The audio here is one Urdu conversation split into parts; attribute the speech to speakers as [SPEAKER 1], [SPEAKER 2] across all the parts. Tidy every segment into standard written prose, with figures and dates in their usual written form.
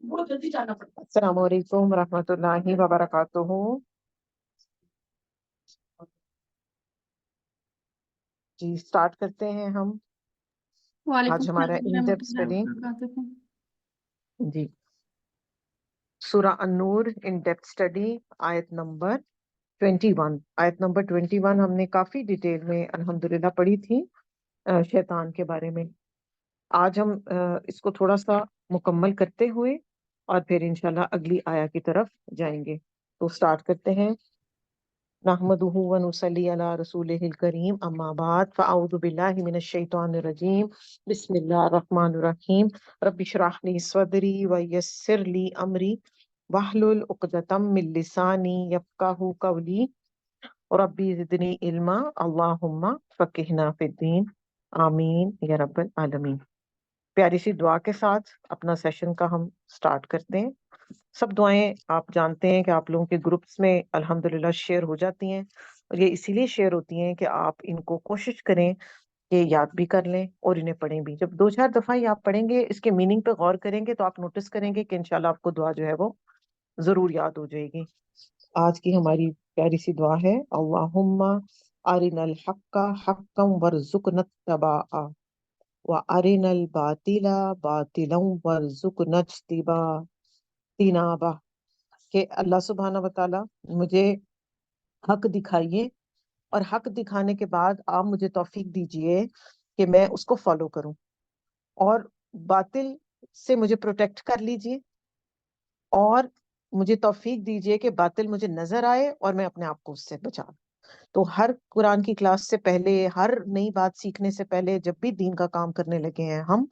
[SPEAKER 1] السلام علیکم ورحمۃ اللہ وبرکاتہ. جی اسٹارٹ کرتے ہیں ہم.
[SPEAKER 2] وعلیکم
[SPEAKER 1] آج ہمارا
[SPEAKER 2] السلام
[SPEAKER 1] ان
[SPEAKER 2] ورحمۃ
[SPEAKER 1] ڈیپتھ
[SPEAKER 2] اللہ
[SPEAKER 1] اسٹڈی
[SPEAKER 2] وبرکاتہ.
[SPEAKER 1] جی سورہ النور ان ڈیپتھ اسٹڈی آیت نمبر 21. آیت نمبر 21 ہم نے کافی ڈیٹیل میں الحمدللہ پڑھی تھی شیطان کے بارے میں. آج ہم اس کو تھوڑا سا مکمل کرتے ہوئے اور پھر انشاءاللہ اگلی آیا کی طرف جائیں گے. تو سٹارٹ کرتے ہیں. نحمده ونصلي على رسوله الكريم اما بعد فاعوذ بالله من الشيطان الرجيم بسم الله الرحمن الرحيم رب اشرح لي صدري ويسر لي امري واحلل عقدة من لساني يفقهوا قولي ربي زدني علما اللهم فقهنا في الدين آمین یا رب العالمین. پیاری سی دعا کے ساتھ اپنا سیشن کا ہم سٹارٹ کرتے ہیں. سب دعائیں آپ جانتے ہیں کہ آپ لوگوں کے گروپس میں الحمدللہ شیئر ہو جاتی ہیں، اور یہ اسی لیے شیئر ہوتی ہیں کہ آپ ان کو کوشش کریں کہ یاد بھی کر لیں اور انہیں پڑھیں بھی. جب 2-4 دفعہ یہ آپ پڑھیں گے، اس کے میننگ پہ غور کریں گے، تو آپ نوٹس کریں گے کہ انشاءاللہ آپ کو دعا جو ہے وہ ضرور یاد ہو جائے گی. آج کی ہماری پیاری سی دعا ہے اللہم ارنا الحق حقا وارزقنا اتباعہ وارنا الباطل باطلا وارزقنا اجتنابہ. کہ اللہ سبحانہ و تعالی مجھے حق دکھائیے، اور حق دکھانے کے بعد آپ مجھے توفیق دیجئے کہ میں اس کو فالو کروں، اور باطل سے مجھے پروٹیکٹ کر لیجئے، اور مجھے توفیق دیجئے کہ باطل مجھے نظر آئے اور میں اپنے آپ کو اس سے بچاؤں. تو ہر قرآن کی کلاس سے پہلے، ہر نئی بات سیکھنے سے پہلے، جب بھی دین کا کام کرنے لگے ہیں ہم،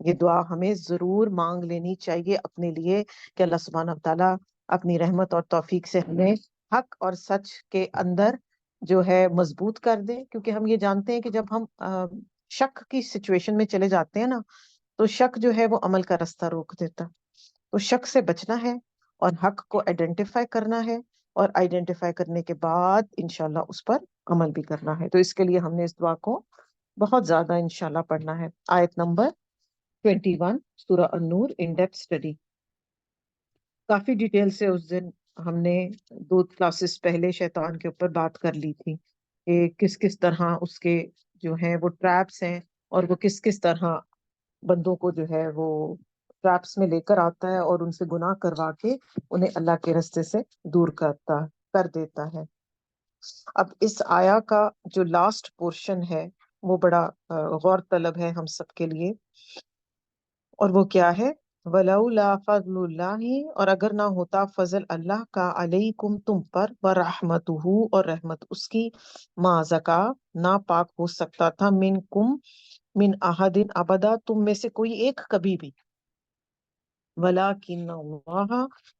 [SPEAKER 1] یہ دعا ہمیں ضرور مانگ لینی چاہیے اپنے لیے کہ اللہ سبحانہ و تعالیٰ اپنی رحمت اور توفیق سے ہمیں حق اور سچ کے اندر جو ہے مضبوط کر دے. کیونکہ ہم یہ جانتے ہیں کہ جب ہم شک کی سچویشن میں چلے جاتے ہیں نا، تو شک جو ہے وہ عمل کا راستہ روک دیتا. تو شک سے بچنا ہے اور حق کو آئیڈینٹیفائی کرنا ہے، اور آئیڈینٹیفائی کرنے کے بعد انشاءاللہ اس پر عمل بھی کرنا ہے. تو اس کے لیے ہم نے اس دعا کو بہت زیادہ انشاءاللہ پڑھنا ہے. آیت نمبر 21 سورہ النور in depth study. Coffee detail سے اس دن ہم نے 2 کلاسز پہلے شیطان کے اوپر بات کر لی تھی کہ کس کس طرح اس کے جو ہیں وہ ٹریپس ہیں، اور وہ کس کس طرح بندوں کو جو ہے وہ ٹریپس میں لے کر آتا ہے اور ان سے گناہ کروا کے انہیں اللہ کے راستے سے دور کر دیتا ہے. اب اس آیا کا جو لاسٹ پورشن ہے وہ بڑا غور طلب ہے ہم سب کے لیے، اور وہ کیا ہے؟ وَلَوْلَا فَضْلُ اللَّهِ، اور اگر نہ ہوتا فضل اللہ کا، علیکم تم پر، وَرَحْمَتُهُ، اور رحمت اس کی، ما زکا، نہ پاک ہو سکتا تھا، منکم، من احد، ابدا، تم میں سے کوئی ایک کبھی بھی، ولیکن اللہ،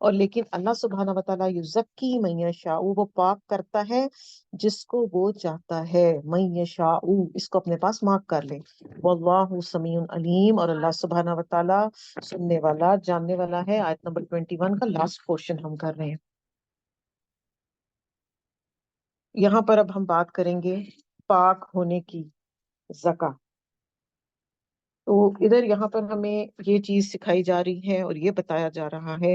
[SPEAKER 1] اور لیکن اللہ سبحانہ و تعالیٰ، یزکی من یشاء، وہ پاک کرتا ہے جس کو وہ چاہتا ہے، من یشاء، اس کو اپنے پاس مارک کر لیں. واللہ سمیع علیم، اور اللہ سبحانہ و تعالیٰ سننے والا، جاننے والا ہے. آیت نمبر 21 کا لاسٹ پورشن ہم کر رہے ہیں. یہاں پر اب ہم بات کریں گے پاک ہونے کی، زکا. تو ادھر یہاں پر ہمیں یہ چیز سکھائی جا رہی ہے اور یہ بتایا جا رہا ہے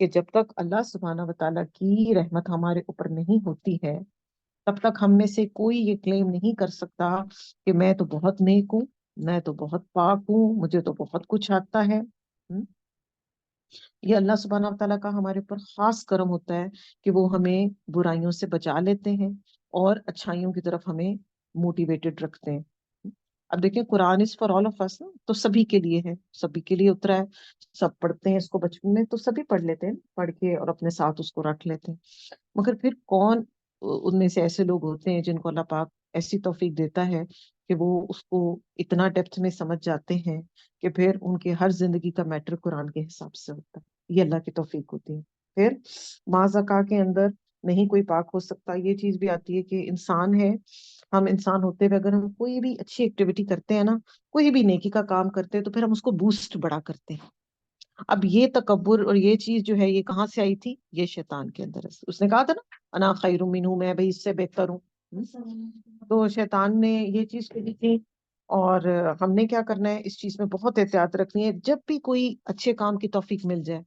[SPEAKER 1] کہ جب تک اللہ سبحانہ و تعالیٰ کی رحمت ہمارے اوپر نہیں ہوتی ہے، تب تک ہم میں سے کوئی یہ کلیم نہیں کر سکتا کہ میں تو بہت نیک ہوں، میں تو بہت پاک ہوں، مجھے تو بہت کچھ آتا ہے. یہ اللہ سبحانہ و تعالیٰ کا ہمارے اوپر خاص کرم ہوتا ہے کہ وہ ہمیں برائیوں سے بچا لیتے ہیں اور اچھائیوں کی طرف ہمیں موٹیویٹڈ رکھتے ہیں. اب دیکھیں قرآن اس فار آل آف اس، تو سبھی کے لیے ہے، سبھی کے لیے اترا ہے، سب پڑھتے ہیں اس کو بچپن میں، تو سبھی پڑھ لیتے ہیں، پڑھ کے اور اپنے ساتھ اس کو رکھ لیتے ہیں. مگر پھر کون ان میں سے ایسے لوگ ہوتے ہیں جن کو اللہ پاک ایسی توفیق دیتا ہے کہ وہ اس کو اتنا ڈیپتھ میں سمجھ جاتے ہیں کہ پھر ان کے ہر زندگی کا میٹر قرآن کے حساب سے ہوتا ہے. یہ اللہ کی توفیق ہوتی ہے. پھر ما زکا کے اندر نہیں کوئی پاک ہو سکتا. یہ چیز بھی آتی ہے کہ انسان ہے، ہم انسان ہوتے ہوئے اگر ہم کوئی بھی اچھی ایکٹیویٹی کرتے ہیں نا، کوئی بھی نیکی کا کام کرتے ہیں، تو پھر ہم اس کو بوسٹ بڑا کرتے ہیں. اب یہ تکبر اور یہ چیز جو ہے یہ کہاں سے آئی تھی؟ یہ شیطان کے اندر ہے. اس نے کہا تھا نا انا خیر منہ، میں بھائی اس سے بہتر ہوں. تو شیطان نے یہ چیز کہی تھی، اور ہم نے کیا کرنا ہے؟ اس چیز میں بہت احتیاط رکھنی ہے. جب بھی کوئی اچھے کام کی توفیق مل جائے،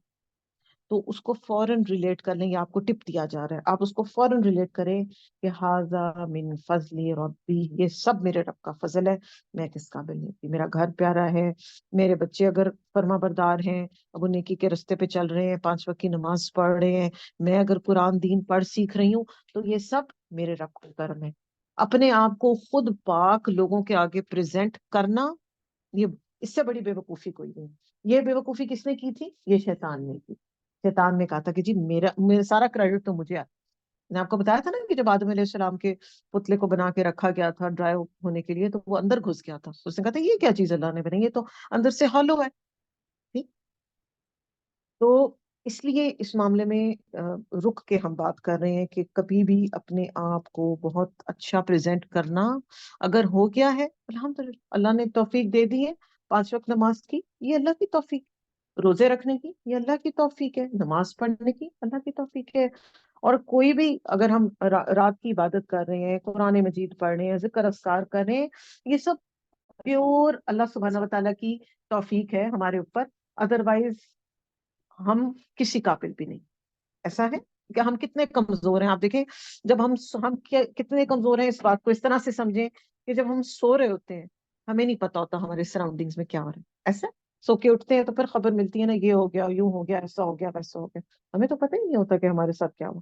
[SPEAKER 1] تو اس کو فوراً ریلیٹ کر لیں. یہ آپ کو ٹپ دیا جا رہا ہے, آپ اس کو فوراً ریلیٹ کریں کہ ہاذا من فضل ربی, یہ سب میرے رب کا فضل ہے, میں کس قابل نہیں تھی. میرا گھر پیارا ہے, میرے بچے اگر فرما بردار ہیں, اب وہ نیکی کے رستے پہ چل رہے ہیں, 5 وقت کی نماز پڑھ رہے ہیں, میں اگر قرآن دین پڑھ سیکھ رہی ہوں, تو یہ سب میرے رب کا کرم ہے. اپنے آپ کو خود پاک لوگوں کے آگے پریزنٹ کرنا, یہ اس سے بڑی بے وقوفی کوئی نہیں. یہ بے وقوفی کس نے کی تھی؟ یہ شیطان نے کی. شیطان نے کہا تھا کہ جی میرا سارا کریڈٹ تو مجھے آتا. میں نے آپ کو بتایا تھا نا کہ جب آدم علیہ السلام کے پتلے کو بنا کے رکھا گیا تھا ڈرائی ہونے کے لیے, تو وہ اندر گھس گیا تھا. اس نے کہا تھا یہ کیا چیز اللہ نے بنائی, یہ تو اندر سے ہالو ہے. ٹھیک, تو اس لیے اس معاملے میں رک کے ہم بات کر رہے ہیں کہ کبھی بھی اپنے آپ کو بہت اچھا پریزنٹ کرنا اگر ہو گیا ہے, الحمدللہ اللہ نے توفیق دے دی ہے. 5 وقت نماز کی, یہ اللہ کی توفیق. روزے رکھنے کی, یہ اللہ کی توفیق ہے. نماز پڑھنے کی اللہ کی توفیق ہے. اور کوئی بھی اگر ہم رات کی عبادت کر رہے ہیں, قرآن مجید پڑھ رہے ہیں, ذکر اذکار کر رہے ہیں, یہ سب پیور اللہ سبحانہ و تعالیٰ کی توفیق ہے ہمارے اوپر. ادروائز ہم کسی قابل بھی نہیں. ایسا ہے کہ ہم کتنے کمزور ہیں. آپ دیکھیں, جب ہم کتنے کمزور ہیں, اس بات کو اس طرح سے سمجھیں کہ جب ہم سو رہے ہوتے ہیں, ہمیں نہیں پتا ہوتا ہمارے سراؤنڈنگز میں کیا ہو رہا ہے. ایسا سو کے اٹھتے ہیں تو پھر خبر ملتی ہے نا, یہ ہو گیا, یوں ہو گیا, ایسا ہو گیا, ویسا ہو گیا. ہمیں تو پتہ ہی نہیں ہوتا کہ ہمارے ساتھ کیا ہوا.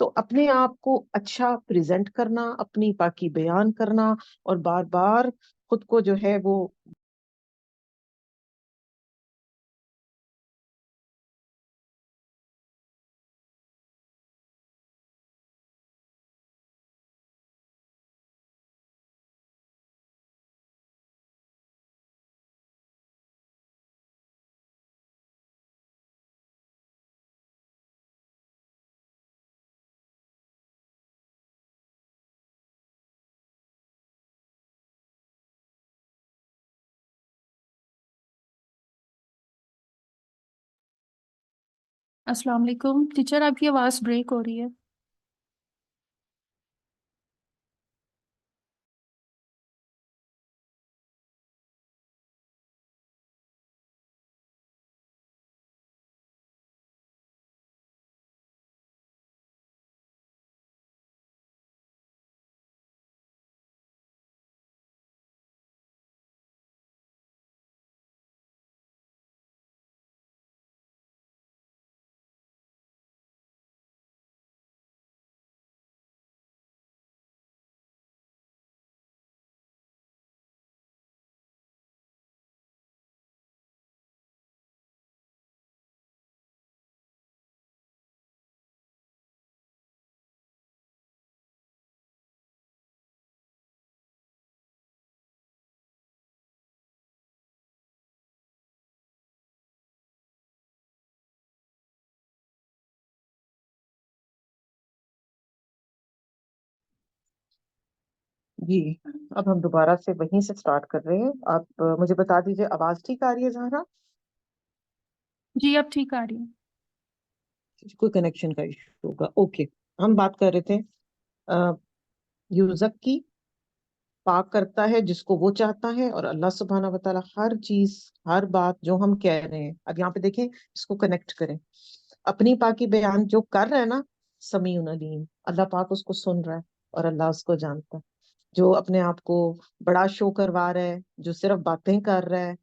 [SPEAKER 1] تو اپنے آپ کو اچھا پریزنٹ کرنا, اپنی پاکی بیان کرنا, اور بار بار خود کو جو ہے وہ
[SPEAKER 2] السلام علیکم ٹیچر، آپ کی آواز بریک ہو رہی ہے.
[SPEAKER 1] جی. اب ہم دوبارہ سے وہیں سے سٹارٹ کر رہے ہیں. آپ مجھے بتا دیجیے, آواز ٹھیک آ رہی ہے زہرا؟
[SPEAKER 2] جی اب ٹھیک آ رہی ہے.
[SPEAKER 1] کوئی کنیکشن کا ایشو ہوگا. اوکے, ہم بات کر رہے تھے یوزک کی. پاک کرتا ہے جس کو وہ چاہتا ہے, اور اللہ سبحانہ و تعالیٰ ہر چیز, ہر بات جو ہم کہہ رہے ہیں, اب یہاں پہ دیکھیں, اس کو کنیکٹ کریں. اپنی پاکی بیان جو کر رہا ہے نا, سمیع علیم, اللہ پاک اس کو سن رہا ہے اور اللہ اس کو جانتا ہے. جو اپنے آپ کو بڑا شو کروا رہا ہے, جو صرف باتیں کر رہا ہے,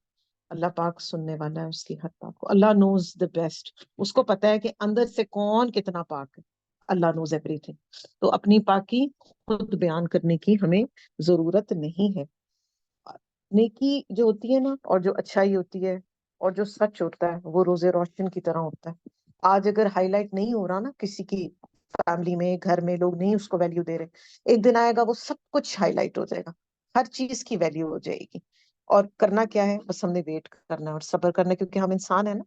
[SPEAKER 1] اللہ پاک سننے والا ہے اس کی ہر بات کو. اللہ نوز دا بیسٹ. اس کو پتا ہے کہ اندر سے کون کتنا پاک ہے. اللہ نوز ایوری تھنگ. تو اپنی پاکی خود بیان کرنے کی ہمیں ضرورت نہیں ہے. نیکی جو ہوتی ہے نا, اور جو اچھائی ہوتی ہے, اور جو سچ ہوتا ہے, وہ روز روشن کی طرح ہوتا ہے. آج اگر ہائی لائٹ نہیں ہو رہا نا کسی کی فیملی میں, گھر میں, لوگ نہیں اس کو ویلیو دے رہے, ایک دن آئے گا وہ سب کچھ ہائی لائٹ ہو جائے گا, ہر چیز کی ویلیو ہو جائے گی. اور کرنا کیا ہے, بس ہم نے ویٹ کرنا ہے اور صبر کرنا ہے, کیونکہ ہم انسان ہیں نا,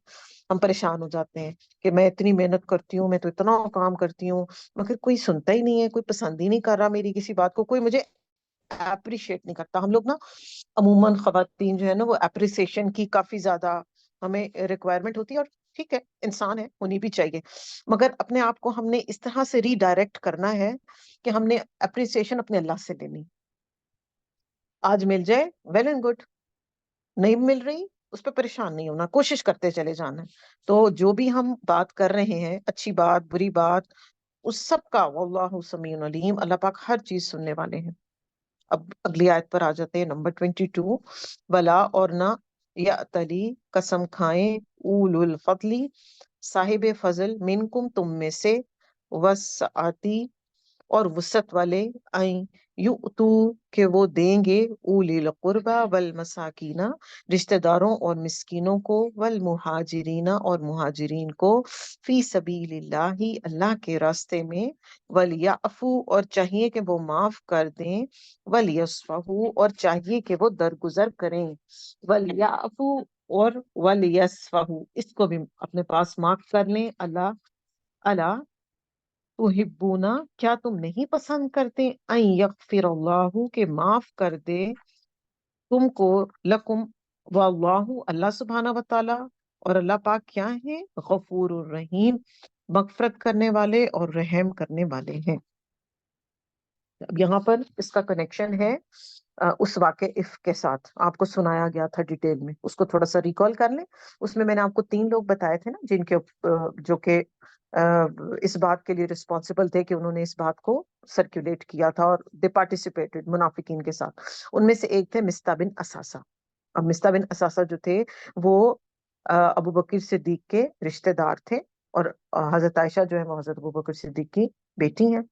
[SPEAKER 1] ہم پریشان ہو جاتے ہیں کہ میں اتنی محنت کرتی ہوں, میں تو اتنا کام کرتی ہوں, مگر کوئی سنتا ہی نہیں ہے, کوئی پسند ہی نہیں کر رہا میری کسی بات کو, کوئی مجھے اپریشیٹ نہیں کرتا. ہم لوگ نا عموماً خواتین جو ہے نا, وہ اپریسیشن کی کافی زیادہ ہمیں ریکوائرمنٹ ہوتی ہے, اور ٹھیک ہے, انسان ہے, ہونی بھی چاہیے. مگر اپنے آپ کو ہم نے اس طرح سے ری ڈائریکٹ کرنا ہے کہ ہم نے اپریسیشن اپنے اللہ سے لینی. آج مل جائے ویل اینڈ گڈ, نہیں مل رہی اس پہ پریشان نہیں ہونا، کوشش کرتے چلے جانا ہے. تو جو بھی ہم بات کر رہے ہیں، اچھی بات بری بات، اس سب کا واللہ سمیع علیم، اللہ پاک ہر چیز سننے والے ہیں. اب اگلی آیت پر آ جاتے ہیں، نمبر 22. ولا اور نہ یا تلی قسم کھائیں اول الفضلی صاحب فضل منکم تم میں سے، وسعتی اور وسعت والے، این یؤتو کہ وہ دیں گے، اولی القربى والمساکین رشتہ داروں اور مسکینوں کو، والمہاجرین اور مہاجرین کو، فی سبیل اللہ اللہ کے راستے میں، ولیعفو اور چاہیے کہ وہ معاف کر دیں، ولیصفحوا اور چاہیے کہ وہ درگزر کریں، ولیعفو اور ولیصفحوا اس کو بھی اپنے پاس مارک کر لیں. اللہ اللہ تحبونا کیا تم نہیں پسند کرتے، ان یغفر اللہ کہ معاف کر دے تم کو، لکم واللہ اللہ سبحانہ و تعالی اور اللہ پاک کیا ہے، غفور الرحیم مغفرت کرنے والے اور رحم کرنے والے ہیں. اب یہاں پر اس کا کنیکشن ہے اس واقع اف کے ساتھ، آپ کو سنایا گیا تھا ڈیٹیل میں، اس کو تھوڑا سا ریکال کر لیں. اس میں نے آپ کو 3 لوگ بتائے تھے نا، جن کے جو کہ اس بات کے لیے رسپانسبل تھے کہ انہوں نے اس بات کو سرکولیٹ کیا تھا، اور دے پارٹیسپیٹڈ منافقین کے ساتھ. ان میں سے ایک تھے مستہ بن اساسہ. اب مستہ بن اساسہ جو تھے وہ ابو بکر صدیق کے رشتہ دار تھے، اور حضرت عائشہ جو ہے وہ حضرت ابو بکر صدیق کی بیٹی ہیں.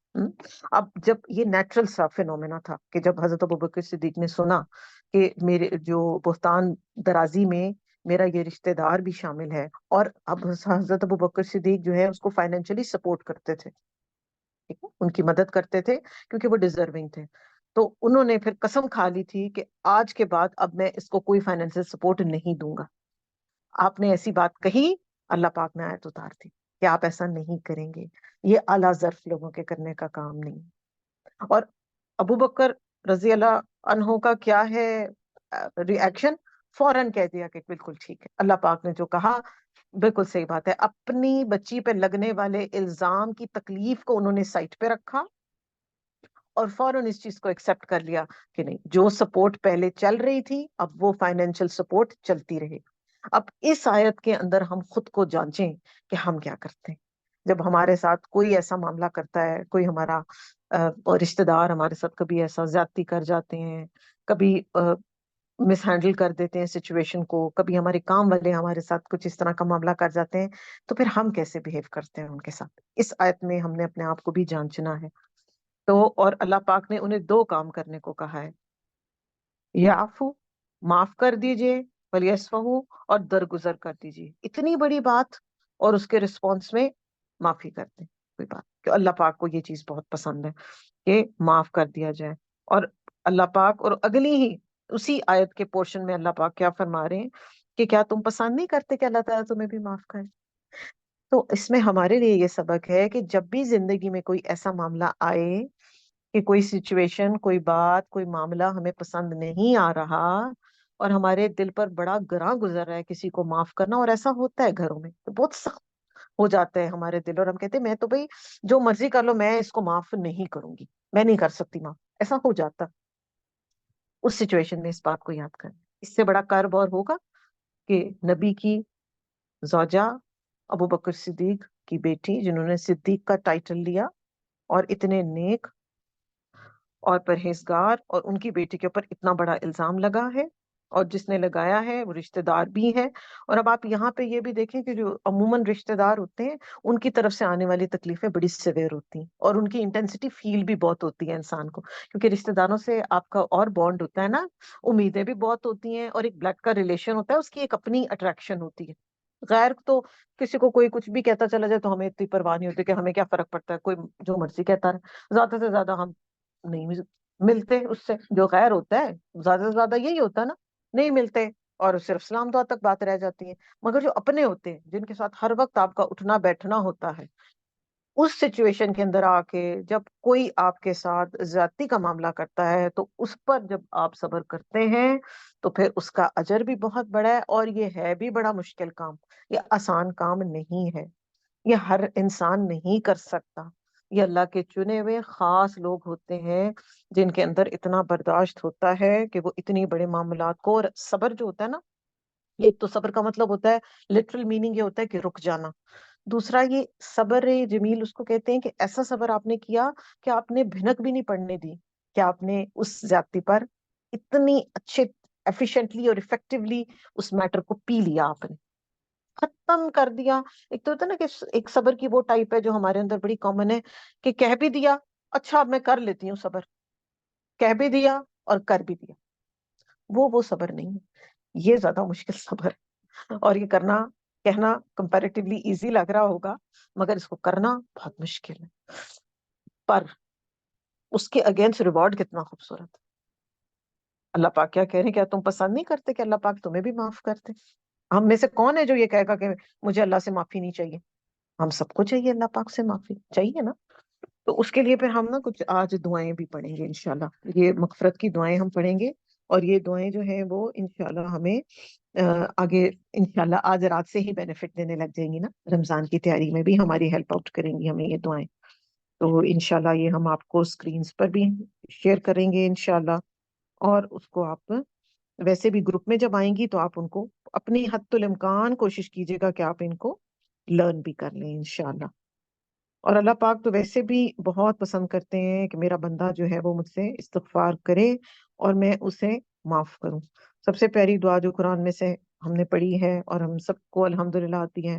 [SPEAKER 1] اب جب یہ نیچرل سا فینومینا تھا کہ جب حضرت ابوبکر صدیق نے سنا کہ میرے جو بہتان درازی میں میرا یہ رشتہ دار بھی شامل ہے، اور اب حضرت ابوبکر صدیق جو ہے اس کو فائنینشلی سپورٹ کرتے تھے، ٹھیک ہے، ان کی مدد کرتے تھے کیونکہ وہ ڈیزرونگ تھے. تو انہوں نے پھر قسم کھا لی تھی کہ آج کے بعد اب میں اس کو کوئی فائنینشل سپورٹ نہیں دوں گا. آپ نے ایسی بات کہی، اللہ پاک نے آیت اتار دی کہ آپ ایسا نہیں کریں گے، یہ اعلیٰ ظرف لوگوں کے کرنے کا کام نہیں. اور ابو بکر رضی اللہ عنہ کا کیا ہے ری ایکشن، فوراً کہہ دیا کہ بالکل ٹھیک ہے، اللہ پاک نے جو کہا بالکل صحیح بات ہے. اپنی بچی پہ لگنے والے الزام کی تکلیف کو انہوں نے سائٹ پہ رکھا، اور فوراً اس چیز کو ایکسپٹ کر لیا کہ نہیں، جو سپورٹ پہلے چل رہی تھی اب وہ فائنینشل سپورٹ چلتی رہے. اب اس آیت کے اندر ہم خود کو جانچیں کہ ہم کیا کرتے ہیں جب ہمارے ساتھ کوئی ایسا معاملہ کرتا ہے، کوئی ہمارا رشتہ دار ہمارے ساتھ کبھی ایسا زیادتی کر جاتے ہیں، کبھی مس ہینڈل کر دیتے ہیں سچویشن کو، کبھی ہمارے کام والے ہمارے ساتھ کچھ اس طرح کا معاملہ کر جاتے ہیں، تو پھر ہم کیسے بہیو کرتے ہیں ان کے ساتھ. اس آیت میں ہم نے اپنے آپ کو بھی جانچنا ہے. تو اور اللہ پاک نے انہیں 2 کام کرنے کو کہا ہے، یعفو معاف کر دیجئے، ولیسفہو اور درگزر کر دیجئے. اتنی بڑی بات اور اس کے رسپانس میں معافی کر دیں، کوئی بات کہ اللہ پاک کو یہ چیز بہت پسند ہے کہ معاف کر دیا جائے. اور اللہ پاک اور اگلی ہی اسی آیت کے پورشن میں اللہ پاک کیا فرما رہے ہیں کہ کیا تم پسند نہیں کرتے کہ اللہ تعالیٰ تمہیں بھی معاف کرے. تو اس میں ہمارے لیے یہ سبق ہے کہ جب بھی زندگی میں کوئی ایسا معاملہ آئے کہ کوئی سچویشن، کوئی بات، کوئی معاملہ ہمیں پسند نہیں آ رہا، اور ہمارے دل پر بڑا گراں گزر رہا ہے کسی کو معاف کرنا، اور ایسا ہوتا ہے گھروں میں تو بہت سخت ہو جاتا ہے ہمارے دل، اور ہم کہتے ہیں میں تو بھائی جو مرضی کر لو، میں اس کو معاف نہیں کروں گی، میں نہیں کر سکتی معاف. ایسا ہو جاتا. اس سچویشن میں اس بات کو یاد کریں، اس سے بڑا کرب اور ہوگا کہ نبی کی زوجہ ابو بکر صدیق کی بیٹی، جنہوں نے صدیق کا ٹائٹل لیا، اور اتنے نیک اور پرہیزگار، اور ان کی بیٹی کے اوپر اتنا بڑا الزام لگا ہے، اور جس نے لگایا ہے وہ رشتہ دار بھی ہے. اور اب آپ یہاں پہ یہ بھی دیکھیں کہ جو عموماً رشتہ دار ہوتے ہیں ان کی طرف سے آنے والی تکلیفیں بڑی سیویئر ہوتی ہیں، اور ان کی انٹینسٹی فیل بھی بہت ہوتی ہے انسان کو، کیونکہ رشتہ داروں سے آپ کا اور بانڈ ہوتا ہے نا، امیدیں بھی بہت ہوتی ہیں، اور ایک بلڈ کا ریلیشن ہوتا ہے، اس کی ایک اپنی اٹریکشن ہوتی ہے. غیر تو کسی کو کوئی کچھ بھی کہتا چلا جائے تو ہمیں اتنی پرواہ نہیں ہوتی کہ ہمیں کیا فرق پڑتا ہے، کوئی جو مرضی کہتا رہے، زیادہ سے زیادہ ہم نہیں ملتے اس سے. جو غیر ہوتا ہے زیادہ سے زیادہ یہی ہوتا ہے نا، نہیں ملتے اور صرف سلام دعا تک بات رہ جاتی ہے. مگر جو اپنے ہوتے ہیں، جن کے ساتھ ہر وقت آپ کا اٹھنا بیٹھنا ہوتا ہے، اس سچویشن کے اندر آ کے جب کوئی آپ کے ساتھ زیادتی کا معاملہ کرتا ہے تو اس پر جب آپ صبر کرتے ہیں تو پھر اس کا اجر بھی بہت بڑا ہے، اور یہ ہے بھی بڑا مشکل کام، یہ آسان کام نہیں ہے، یہ ہر انسان نہیں کر سکتا. یہ اللہ کے چنے ہوئے خاص لوگ ہوتے ہیں جن کے اندر اتنا برداشت ہوتا ہے کہ وہ اتنی بڑے معاملات کو، اور صبر جو ہوتا ہے نا، ایک تو صبر کا مطلب ہوتا ہے، لٹرل میننگ یہ ہوتا ہے کہ رک جانا. دوسرا یہ صبر جمیل اس کو کہتے ہیں کہ ایسا صبر آپ نے کیا کہ آپ نے بھنک بھی نہیں پڑنے دی، کہ آپ نے اس زیادتی پر اتنی اچھے ایفیشینٹلی اور افیکٹولی اس میٹر کو پی لیا، آپ نے ختم کر دیا. ایک تو ہوتا ہے نا کہ ایک صبر کی وہ ٹائپ ہے جو ہمارے اندر بڑی کامن ہے، کہ کہہ بھی دیا اچھا اب میں کر لیتی ہوں صبر، کہہ بھی دیا اور کر بھی دیا. وہ صبر نہیں ہے، یہ زیادہ مشکل صبر ہے. اور یہ کرنا، کہنا کمپیریٹیولی ایزی لگ رہا ہوگا، مگر اس کو کرنا بہت مشکل ہے. پر اس کے اگینسٹ ریوارڈ کتنا خوبصورت ہے. اللہ پاک کیا کہہ رہے ہیں، کیا تم پسند نہیں کرتے کہ اللہ پاک تمہیں بھی معاف کرتے؟ ہم میں سے کون ہے جو یہ کہے گا کہ مجھے اللہ سے معافی نہیں چاہیے؟ ہم سب کو چاہیے اللہ پاک سے معافی، چاہیے نا. تو اس کے لیے پھر ہم نا کچھ آج دعائیں بھی پڑھیں گے انشاءاللہ. یہ مغفرت کی دعائیں ہم پڑھیں گے، اور یہ دعائیں جو ہیں وہ انشاءاللہ ہمیں آگے انشاءاللہ آج رات سے ہی بینیفٹ دینے لگ جائیں گی نا. رمضان کی تیاری میں بھی ہماری ہیلپ آؤٹ کریں گی ہمیں یہ دعائیں. تو انشاءاللہ یہ ہم آپ کو سکرینز پر بھی شیئر کریں گے انشاءاللہ. اور اس کو آپ ویسے بھی گروپ میں جب آئیں گی تو آپ ان کو اپنی حد الامکان کوشش کیجیے گا کہ آپ ان کو لرن بھی کر لیں انشاءاللہ. اور اللہ پاک تو ویسے بھی بہت پسند کرتے ہیں کہ میرا بندہ جو ہے وہ مجھ سے استغفار کرے اور میں اسے معاف کروں. سب سے پیاری دعا جو قرآن میں سے ہم نے پڑھی ہے اور ہم سب کو الحمدللہ آتی ہے،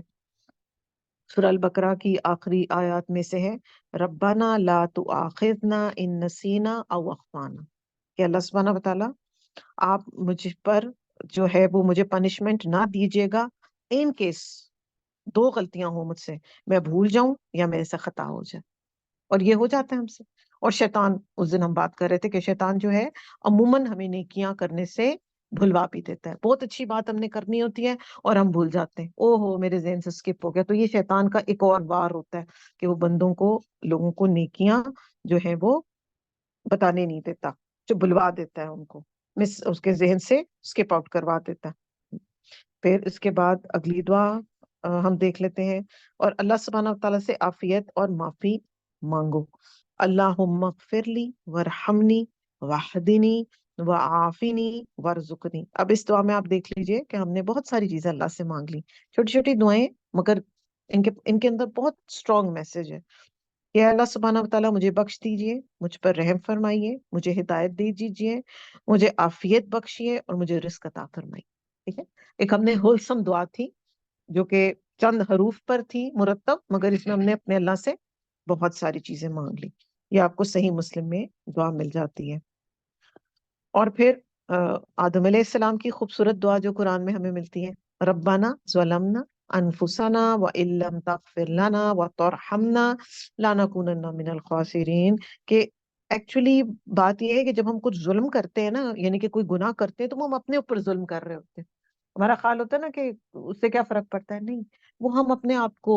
[SPEAKER 1] سورہ البقرہ کی آخری آیات میں سے ہے، ربنا لا تؤاخذنا ان نسینا او اخطانا، کہ اللہ سبحانہ وتعالی آپ مجھ پر جو ہے وہ مجھے پنشمنٹ نہ دیجیے گا ان کیس دو غلطیاں ہوں مجھ سے، میں بھول جاؤں یا میرے سے خطا ہو جائے. اور یہ ہو جاتا ہے ہم سے. اور شیطان، اس دن ہم بات کر رہے تھے کہ شیطان جو ہے عموماً ہمیں نیکیاں کرنے سے بھلوا بھی دیتا ہے. بہت اچھی بات ہم نے کرنی ہوتی ہے اور ہم بھول جاتے ہیں، او ہو میرے ذہن سے سکپ ہو گیا. تو یہ شیطان کا ایک اور وار ہوتا ہے کہ وہ بندوں کو، لوگوں کو نیکیاں جو ہے وہ بتانے نہیں دیتا، جو بلوا دیتا ہے ان کو، مس اس کے ذہن سے سکپ آؤٹ کروا دیتا ہے. پھر اس کے بعد اگلی دعا ہم دیکھ لیتے ہیں، اور اللہ سبحانہ وتعالیٰ سے عافیت اور معافی مانگو. اللہم اغفر لی ورحمنی واہدنی وعافنی وارزقنی. اب اس دعا میں آپ دیکھ لیجئے کہ ہم نے بہت ساری چیزیں اللہ سے مانگ لی، چھوٹی چھوٹی دعائیں، مگر ان کے اندر بہت اسٹرانگ میسج ہے کہ اللہ سبحانہ وتعالیٰ مجھے بخش دیجئے، مجھ پر رحم فرمائیے، مجھے ہدایت دے دیجئے، مجھے عافیت بخشیے اور مجھے رزق عطا فرمائیے. ٹھیک ہے، ایک ہم نے ہولسم دعا تھی جو کہ چند حروف پر تھی مرتب، مگر اس میں ہم نے اپنے اللہ سے بہت ساری چیزیں مانگ لی. یہ آپ کو صحیح مسلم میں دعا مل جاتی ہے. اور پھر آدم علیہ السلام کی خوبصورت دعا جو قرآن میں ہمیں ملتی ہے، ربنا ظلمنا انفسنا وان لم تغفر لنا وترحمنا لنکونن من الخاسرین. کہ ایکچولی بات یہ ہے کہ جب ہم کچھ ظلم کرتے ہیں نا، یعنی کہ کوئی گناہ کرتے ہیں، تو وہ ہم اپنے اوپر ظلم کر رہے ہوتے ہیں. ہمارا خیال ہوتا ہے نا کہ اس سے کیا فرق پڑتا ہے، نہیں، وہ ہم اپنے آپ کو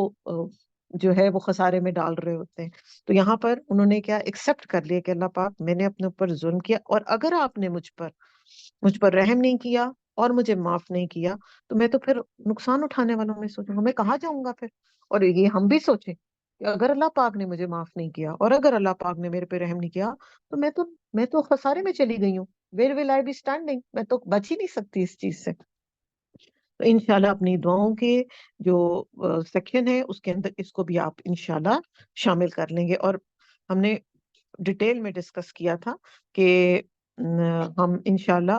[SPEAKER 1] جو ہے وہ خسارے میں ڈال رہے ہوتے ہیں. تو یہاں پر انہوں نے کیا ایکسپٹ کر لیا کہ اللہ پاک میں نے اپنے اوپر ظلم کیا، اور اگر آپ نے مجھ پر رحم نہیں کیا اور مجھے معاف نہیں کیا تو میں تو پھر نقصان اٹھانے والوں میں سوچوں گا، میں کہاں جاؤں گا پھر. اور یہ ہم بھی سوچیں کہ اگر اللہ پاک نے مجھے معاف نہیں کیا اور اگر اللہ پاک نے میرے پہ رحم نہیں کیا تو میں تو خسارے میں چلی گئی ہوں. Where will I be standing? میں تو بچ ہی نہیں سکتی اس چیز سے. تو انشاءاللہ اپنی دعاؤں کے جو سیکشن ہے اس کے اندر اس کو بھی آپ انشاءاللہ شامل کر لیں گے. اور ہم نے ڈیٹیل میں ڈسکس کیا تھا کہ ہم انشاءاللہ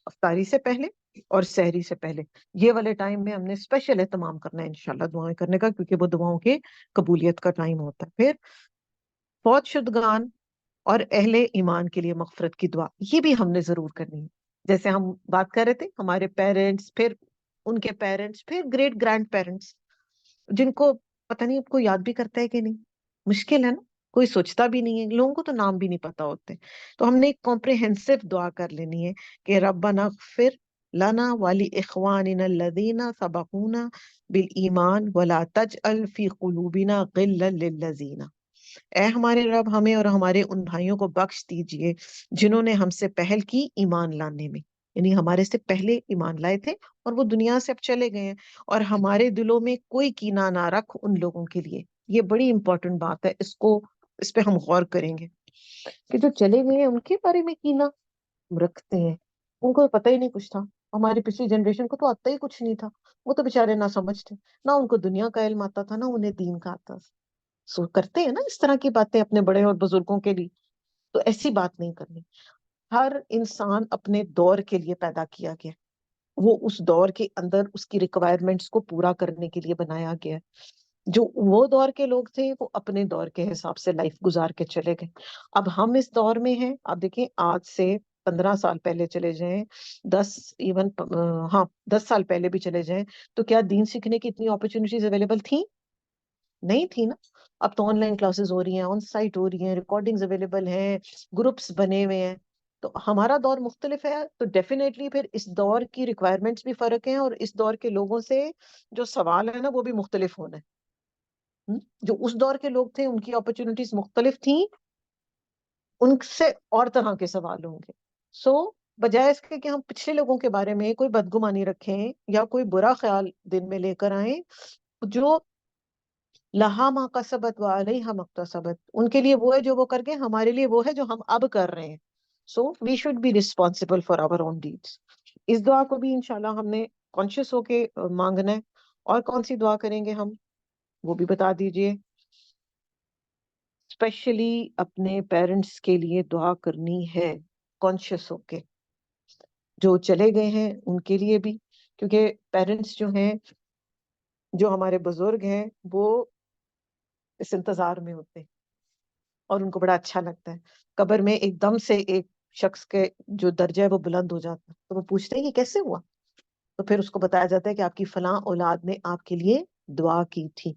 [SPEAKER 1] افطاری سے پہلے اور سحری سے پہلے یہ والے ٹائم میں ہم نے اسپیشل اہتمام کرنا ہے انشاءاللہ دعائیں کرنے کا، کیونکہ وہ دعاؤں کے قبولیت کا ٹائم ہوتا ہے. پھر فوت شدگان اور اہل ایمان کے لیے مغفرت کی دعا یہ بھی ہم نے ضرور کرنی ہے. جیسے ہم بات کر رہے تھے ہمارے پیرنٹس، پھر ان کے پیرنٹس، پھر گریٹ گرینڈ پیرنٹس، جن کو پتہ نہیں آپ کو یاد بھی کرتا ہے کہ نہیں. مشکل ہے نا، کوئی سوچتا بھی نہیں ہے، لوگوں کو تو نام بھی نہیں پتا ہوتے. تو ہم نے ایک کمپریہنسو دعا کر لینی ہے کہ ربنا اغفر لنا ولی اخواننا الذین سبقونا بالایمان ولا تجعل فی قلوبنا غلا للذین. اے ہمارے رب ہمیں اور ہمارے ان بھائیوں کو بخش دیجئے جنہوں نے ہم سے پہل کی ایمان لانے میں، یعنی ہمارے سے پہلے ایمان لائے تھے اور وہ دنیا سے اب چلے گئے ہیں، اور ہمارے دلوں میں کوئی کینہ نہ رکھ ان لوگوں کے لیے. یہ بڑی امپورٹنٹ بات ہے، اس پہ ہم غور کریں گے کہ جو چلے گئے ہیں ان کے بارے میں کینہ رکھتے ہیں، ان کو پتہ ہی نہیں کچھ تھا. ہماری پچھلی جنریشن کو تو آتا ہی کچھ نہیں تھا. وہ تو بےچارے نہ سمجھ تھے، نہ ان کو دنیا کا علم آتا تھا، نہ انہیں دین کا آتا تھا. سو کرتے ہیں نا اس طرح کی باتیں اپنے بڑے اور بزرگوں کے لیے. تو ایسی بات نہیں کرنی. ہر انسان اپنے دور کے لیے پیدا کیا گیا، وہ اس دور کے اندر اس کی ریکوائرمنٹس کو پورا کرنے کے لیے بنایا گیا ہے. جو وہ دور کے لوگ تھے وہ اپنے دور کے حساب سے لائف گزار کے چلے گئے. اب ہم اس دور میں ہیں. آپ دیکھیں آج سے 15 سال پہلے چلے جائیں، 10 ایون ہاں 10 سال پہلے بھی چلے جائیں، تو کیا دین سیکھنے کی اتنی اپرچونیٹیز اویلیبل تھیں؟ نہیں تھی نا. اب تو آن لائن کلاسز ہو رہی ہیں، آن سائٹ ہو رہی ہیں، ریکارڈنگز اویلیبل ہیں، گروپس بنے ہوئے ہیں. تو ہمارا دور مختلف ہے، تو ڈیفینیٹلی پھر اس دور کی ریکوائرمنٹس بھی فرق ہیں، اور اس دور کے لوگوں سے جو سوال ہے نا وہ بھی مختلف ہونا ہے. جو اس دور کے لوگ تھے ان کی اپرچونیٹیز مختلف تھیں، ان سے اور طرح کے سوال ہوں گے. سو بجائے اس کے کہ ہم پچھلے لوگوں کے بارے میں کوئی بدگمانی رکھیں یا کوئی برا خیال دل میں لے کر آئیں، جو لہا ما کسبت وعلیہا ما اکتسبت، ان کے لیے وہ ہے جو وہ کر گئے، ہمارے لیے وہ ہے جو ہم اب کر رہے ہیں. So we should be responsible for our own deeds. اس دعا کو بھی انشاءاللہ ہم نے کانشیس ہو کے مانگنا ہے. اور کون سی دعا کریں گے ہم، وہ بھی بتا دیجئے. اسپیشلی اپنے پیرنٹس کے لیے دعا کرنی ہے کانشیس ہو کے. جو چلے گئے ہیں ان کے لیے بھی، کیونکہ پیرنٹس جو ہیں، جو ہمارے بزرگ ہیں، وہ اس انتظار میں ہوتے ہیں اور ان کو بڑا اچھا لگتا ہے. قبر میں ایک دم سے ایک شخص کے جو درجہ ہے وہ بلند ہو جاتا ہے، تو وہ پوچھتے ہیں یہ کیسے ہوا؟ تو پھر اس کو بتایا جاتا ہے کہ آپ کی فلاں اولاد نے آپ کے لیے دعا کی تھی.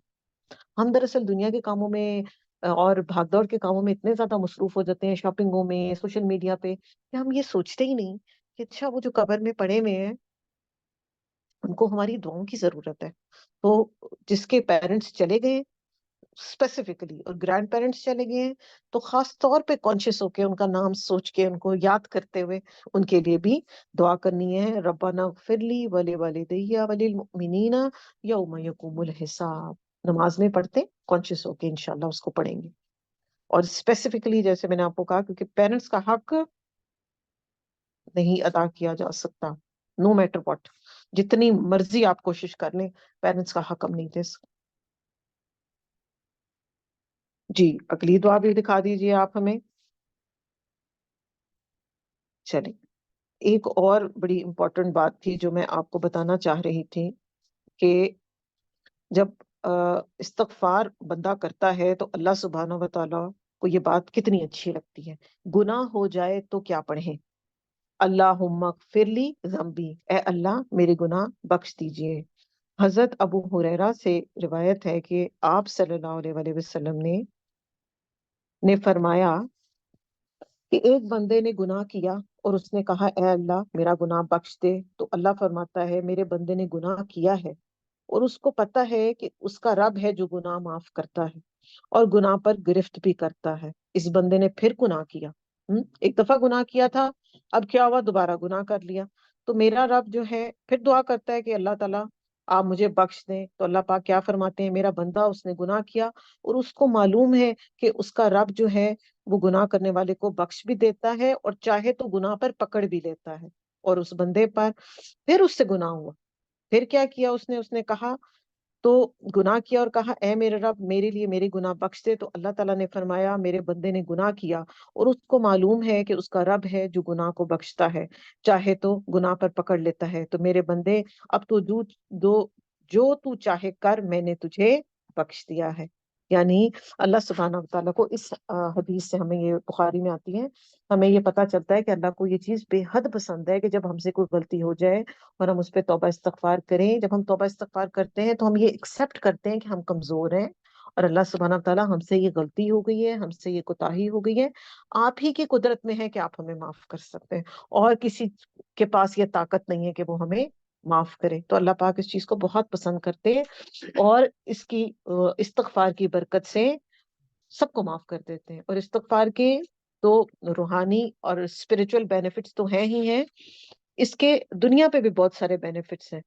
[SPEAKER 1] ہم دراصل دنیا کے کاموں میں اور بھاگ دوڑ کے کاموں میں اتنے زیادہ مصروف ہو جاتے ہیں، شاپنگوں میں، سوشل میڈیا پہ، کہ ہم یہ سوچتے ہی نہیں کہ اچھا وہ جو قبر میں پڑے ہوئے ہیں ان کو ہماری دعاؤں کی ضرورت ہے. تو جس کے پیرنٹس چلے گئے اسپیسیفکلی، اور گرینڈ پیرنٹس چلے گئے ہیں، تو خاص طور پہ کانشیس ہو کے ان کا نام سوچ کے ان کو یاد کرتے ہوئے ان کے لیے بھی دعا کرنی ہے. ربنا اغفر لی ولوالدی وللمؤمنین یوم یقوم الحساب. نماز میں پڑھتے کانشیس ہو کے انشاءاللہ اس کو پڑھیں گے. اور اسپیسیفکلی جیسے میں نے آپ کو کہا، کیونکہ پیرنٹس کا حق نہیں ادا کیا جا سکتا، نو میٹر واٹ، جتنی مرضی آپ کوشش کر لیں، پیرنٹس کا حق ہم نہیں دے سکتے. جی اگلی دعا بھی دکھا دیجیے آپ ہمیں. چلیں، ایک اور بڑی امپورٹنٹ بات تھی جو میں آپ کو بتانا چاہ رہی تھی، کہ جب استغفار بندہ کرتا ہے تو اللہ سبحانہ و تعالیٰ کو یہ بات کتنی اچھی لگتی ہے. گناہ ہو جائے تو کیا پڑھیں؟ اللہم اغفر لی ذنبی، اے اللہ میرے گناہ بخش دیجئے. حضرت ابو ہریرہ سے روایت ہے کہ آپ صلی اللہ علیہ وآلہ وسلم نے فرمایا کہ ایک بندے نے گناہ کیا اور اس نے کہا اے اللہ میرا گناہ بخش دے، تو اللہ فرماتا ہے میرے بندے نے گناہ کیا ہے اور اس کو پتا ہے کہ اس کا رب ہے جو گناہ معاف کرتا ہے اور گناہ پر گرفت بھی کرتا ہے. اس بندے نے پھر گناہ کیا، ایک دفعہ گناہ کیا تھا، اب کیا ہوا، دوبارہ گناہ کر لیا. تو میرا رب جو ہے پھر دعا کرتا ہے کہ اللہ تعالیٰ آپ مجھے بخش دیں. تو اللہ پاک کیا فرماتے ہیں، میرا بندہ اس نے گناہ کیا اور اس کو معلوم ہے کہ اس کا رب جو ہے وہ گناہ کرنے والے کو بخش بھی دیتا ہے اور چاہے تو گناہ پر پکڑ بھی لیتا ہے. اور اس بندے پر پھر اس سے گناہ ہوا، پھر کیا کیا اس نے کہا، تو گناہ کیا اور کہا اے میرے رب میرے لیے میرے گناہ بخش دے. تو اللہ تعالیٰ نے فرمایا میرے بندے نے گناہ کیا اور اس کو معلوم ہے کہ اس کا رب ہے جو گناہ کو بخشتا ہے، چاہے تو گناہ پر پکڑ لیتا ہے. تو میرے بندے اب تو جو تو چاہے کر، میں نے تجھے بخش دیا ہے. یعنی اللہ سبحانہ و تعالیٰ کو اس حدیث سے، ہمیں یہ بخاری میں آتی ہے، ہمیں یہ پتا چلتا ہے کہ اللہ کو یہ چیز بے حد پسند ہے کہ جب ہم سے کوئی غلطی ہو جائے اور ہم اس پہ توبہ استغفار کریں. جب ہم توبہ استغفار کرتے ہیں تو ہم یہ ایکسیپٹ کرتے ہیں کہ ہم کمزور ہیں اور اللہ سبحانہ تعالیٰ ہم سے یہ غلطی ہو گئی ہے، ہم سے یہ کوتاہی ہو گئی ہے، آپ ہی کی قدرت میں ہے کہ آپ ہمیں معاف کر سکتے ہیں، اور کسی کے پاس یہ طاقت نہیں ہے کہ وہ ہمیں معاف کرے. تو اللہ پاک اس چیز کو بہت پسند کرتے ہیں اور اس کی استغفار کی برکت سے سب کو معاف کر دیتے ہیں. اور استغفار کے تو روحانی اور اسپرچل بینیفٹس تو ہیں ہی ہیں، اس کے دنیا پہ بھی بہت سارے بینیفٹس ہیں.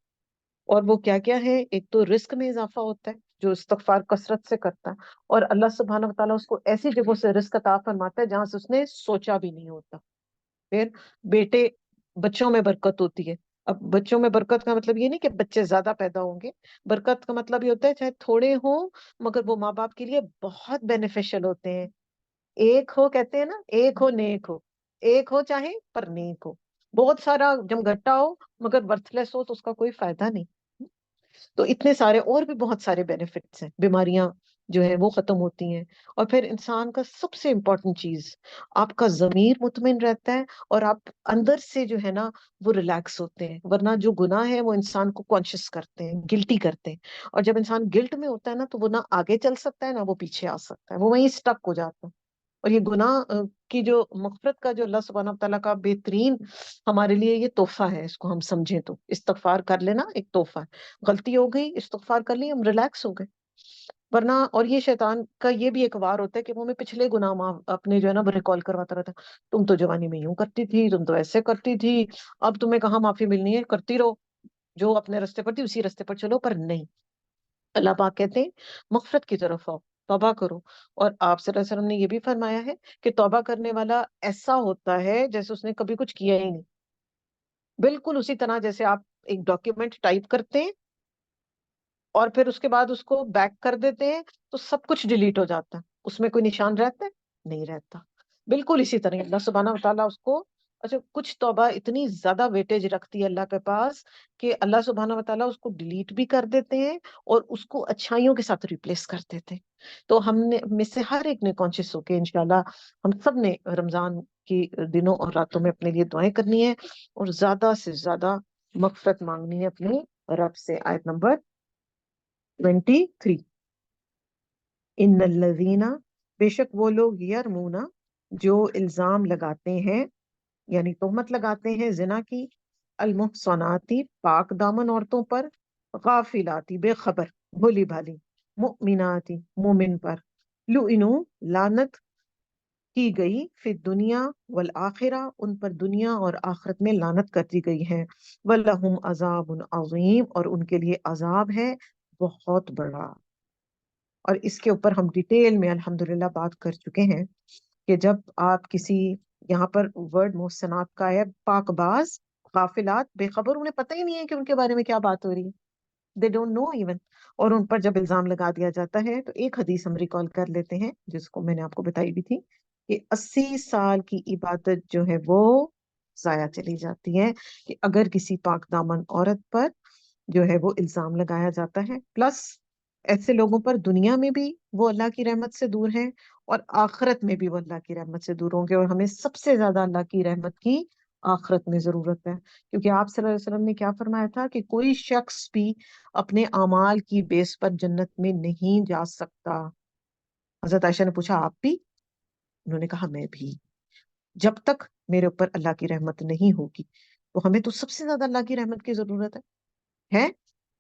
[SPEAKER 1] اور وہ کیا کیا ہے، ایک تو رزق میں اضافہ ہوتا ہے جو استغفار کثرت سے کرتا ہے، اور اللہ سبحانہ و تعالیٰ اس کو ایسی جگہوں سے رزق عطا فرماتا ہے جہاں سے اس نے سوچا بھی نہیں ہوتا. پھر بیٹے بچوں میں برکت ہوتی ہے، اب بچوں میں برکت کا مطلب یہ نہیں کہ بچے زیادہ پیدا ہوں گے. برکت کا مطلب یہ ہوتا ہے چاہے تھوڑے ہوں مگر وہ ماں باپ کے لیے بہت بینیفیشل ہوتے ہیں. ایک ہو کہتے ہیں نا, ایک ہو نیک ہو, ایک ہو چاہے پر نیک ہو. بہت سارا جب گٹا ہو مگر ورتھ لیس ہو تو اس کا کوئی فائدہ نہیں. تو اتنے سارے اور بھی بہت سارے بینیفٹس ہیں. بیماریاں جو ہے وہ ختم ہوتی ہیں. اور پھر انسان کا سب سے امپورٹنٹ چیز, آپ کا ضمیر مطمئن رہتا ہے اور آپ اندر سے جو ہے نا وہ ریلیکس ہوتے ہیں. ورنہ جو گناہ ہے وہ انسان کو کانشیس کرتے ہیں, گلٹی کرتے ہیں. اور جب انسان گلٹ میں ہوتا ہے نا تو وہ نہ آگے چل سکتا ہے نہ وہ پیچھے آ سکتا ہے, وہ وہیں اسٹک ہو جاتا ہے. اور یہ گناہ کی جو مغفرت کا جو اللہ سبحانہ تعالیٰ کا بہترین ہمارے لیے یہ تحفہ ہے, اس کو ہم سمجھیں تو استغفار کر لینا ایک تحفہ ہے. غلطی ہو گئی, استغفار کر لی, ہم ریلیکس ہو گئے. ورنہ اور یہ شیطان کا یہ بھی ایک وار ہوتا ہے کہ وہ ہمیں پچھلے گناہ اپنے جو ہے نا وہ ریکال کرواتا رہتا ہے. تم تو جوانی میں یوں کرتی تھی, تم تو ایسے کرتی تھی, اب تمہیں کہاں معافی ملنی ہے, کرتی رہو جو اپنے راستے پر تھی اسی راستے پر چلو. پر نہیں, اللہ پاک کہتے ہیں مغفرت کی طرف آؤ, توبہ کرو. اور آپ صلی اللہ علیہ وسلم نے یہ بھی فرمایا ہے کہ توبہ کرنے والا ایسا ہوتا ہے جیسے اس نے کبھی کچھ کیا ہی نہیں. بالکل اسی طرح جیسے آپ ایک ڈاکیومنٹ ٹائپ کرتے ہیں اور پھر اس کے بعد اس کو بیک کر دیتے ہیں تو سب کچھ ڈیلیٹ ہو جاتا ہے, اس میں کوئی نشان رہتا ہے نہیں رہتا. بالکل اسی طرح اللہ سبحانہ و تعالیٰ اس کو, اچھا کچھ توبہ اتنی زیادہ ویٹیج رکھتی ہے اللہ کے پاس کہ اللہ سبحانہ و تعالیٰ اس کو ڈیلیٹ بھی کر دیتے ہیں اور اس کو اچھائیوں کے ساتھ ریپلیس کر دیتے ہیں. تو ہم نے میں سے ہر ایک نے کانشیس ہو کے انشاءاللہ ہم سب نے رمضان کی دنوں اور راتوں میں اپنے لیے دعائیں کرنی ہے اور زیادہ سے زیادہ مغفرت مانگنی ہے اپنے رب سے. آیت نمبر 23, ان الذین, بے شک وہ لوگ, یرمونا, جو الزام لگاتے ہیں یعنی تہمت لگاتے ہیں زنا کی, المحصناتی, پاک دامن عورتوں پر, غافلاتی, بے خبر بھولی بھالی, مؤمناتی, مومن پر, لعنو, لعنت کی گئی, فی دنیا والآخرہ, ان پر دنیا اور آخرت میں لعنت کر دی گئی ہے, وَلَهُمْ عَذَابٌ عَظِيمٌ, اور ان کے لیے عذاب ہے بہت بڑا. اور اس کے اوپر ہم ڈیٹیل میں الحمدللہ بات کر چکے ہیں کہ جب آپ کسی, یہاں پر ورڈ محسنات کا ہے, پاک باز, غافلات, بے خبر, انہیں پتہ ہی نہیں ہے کہ ان کے بارے میں کیا بات ہو رہی ہے, دے ڈونٹ نو ایون. اور ان پر جب الزام لگا دیا جاتا ہے تو ایک حدیث ہم ریکال کر لیتے ہیں جس کو میں نے آپ کو بتائی بھی تھی کہ 80 سال کی عبادت جو ہے وہ ضائع چلی جاتی ہے کہ اگر کسی پاک دامن عورت پر جو ہے وہ الزام لگایا جاتا ہے. پلس ایسے لوگوں پر دنیا میں بھی وہ اللہ کی رحمت سے دور ہیں اور آخرت میں بھی وہ اللہ کی رحمت سے دور ہوں گے. اور ہمیں سب سے زیادہ اللہ کی رحمت کی آخرت میں ضرورت ہے, کیونکہ آپ صلی اللہ علیہ وسلم نے کیا فرمایا تھا کہ کوئی شخص بھی اپنے اعمال کی بیس پر جنت میں نہیں جا سکتا. حضرت عائشہ نے پوچھا آپ بھی؟ انہوں نے کہا میں بھی, جب تک میرے اوپر اللہ کی رحمت نہیں ہوگی. تو ہمیں تو سب سے زیادہ اللہ کی رحمت کی ضرورت ہے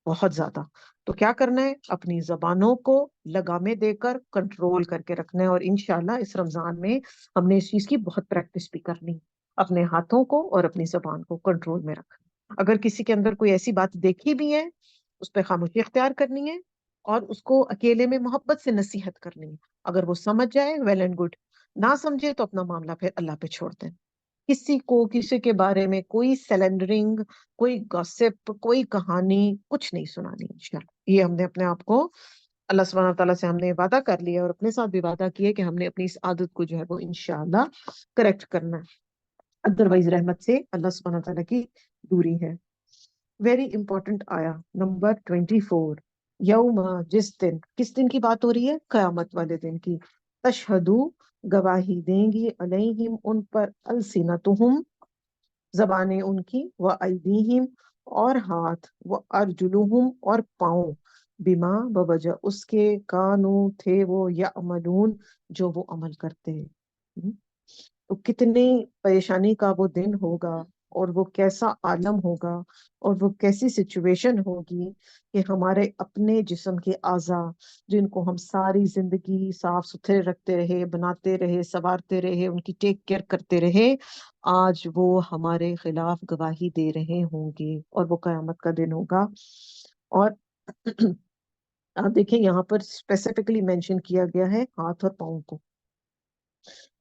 [SPEAKER 1] بہت زیادہ. تو کیا کرنا ہے, اپنی زبانوں کو لگامیں دے کر کنٹرول کر کے رکھنا ہے. اور انشاءاللہ اس رمضان میں ہم نے اس چیز کی بہت پریکٹس بھی کرنی, اپنے ہاتھوں کو اور اپنی زبان کو کنٹرول میں رکھنا. اگر کسی کے اندر کوئی ایسی بات دیکھی بھی ہے اس پہ خاموشی اختیار کرنی ہے اور اس کو اکیلے میں محبت سے نصیحت کرنی ہے. اگر وہ سمجھ جائے ویل اینڈ گڈ, نہ سمجھے تو اپنا معاملہ پھر اللہ پہ چھوڑ دیں. کسی کو کسی کے بارے میں کوئی سیلنڈرنگ, کوئی گاسپ, کوئی کہانی کچھ نہیں سنانی انشاءاللہ. یہ ہم نے اپنے آپ کو اللہ سبحانہ تعالیٰ سے ہم نے وعدہ کر لیا اور اپنے ساتھ بھی وعدہ کیا کہ ہم نے اپنی اس عادت کو جو ہے وہ انشاءاللہ کریکٹ کرنا ہے. ادروائز رحمت سے اللہ سبحانہ تعالیٰ کی دوری ہے. ویری امپورٹنٹ آیا نمبر 24, یوم, جس دن, کس دن کی بات ہو رہی ہے؟ قیامت والے دن کی. تشہدو, گواہی دیں گی, علیہم, ان پر, السنتہم, زبانیں ان کی, و ایدیہم, اور ہاتھ, و ارجلہم, اور پاؤں, بما, بوجہ اس کے, کانو, تھے وہ, یعملون, جو وہ عمل کرتے ہیں. تو کتنی پریشانی کا وہ دن ہوگا اور وہ کیسا عالم ہوگا اور وہ کیسی سچویشن ہوگی کہ ہمارے اپنے جسم کے اعضاء جن کو ہم ساری زندگی صاف ستھرے رکھتے رہے, بناتے رہے, سنوارتے رہے, ان کی ٹیک کیئر کرتے رہے, آج وہ ہمارے خلاف گواہی دے رہے ہوں گے اور وہ قیامت کا دن ہوگا. اور آپ دیکھیں یہاں پر اسپیسیفکلی مینشن کیا گیا ہے ہاتھ اور پاؤں کو.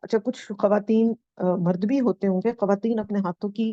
[SPEAKER 1] اچھا کچھ خواتین, مرد بھی ہوتے ہوں گے, خواتین اپنے ہاتھوں کی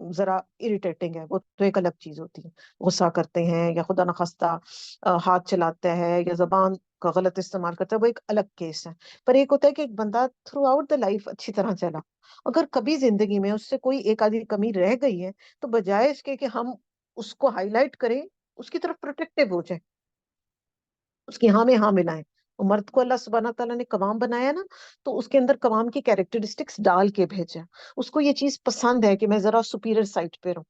[SPEAKER 1] ذرا اریٹیٹنگ ہے، وہ تو ایک الگ چیز ہوتی ہے. غصہ کرتے ہیں یا خدا نخواستہ ہاتھ چلاتا ہے یا زبان کا غلط استعمال کرتا ہے، وہ ایک الگ کیس ہے. پر ایک ہوتا ہے کہ ایک بندہ تھرو آؤٹ دا لائف اچھی طرح چلا، اگر کبھی زندگی میں اس سے کوئی ایک آدھی کمی رہ گئی ہے تو بجائے اس کے کہ ہم اس کو ہائی لائٹ کریں، اس کی طرف پروٹیکٹیو ہو جائے، اس کی ہاں میں ہاں ملائیں. وہ مرد کو اللہ سبحانہ تعالیٰ نے قوام بنایا نا، تو اس کے اندر قوام کی کیریکٹرسٹکس ڈال کے بھیجا. اس کو یہ چیز پسند ہے کہ میں ذرا سپیریئر سائٹ پہ رہوں.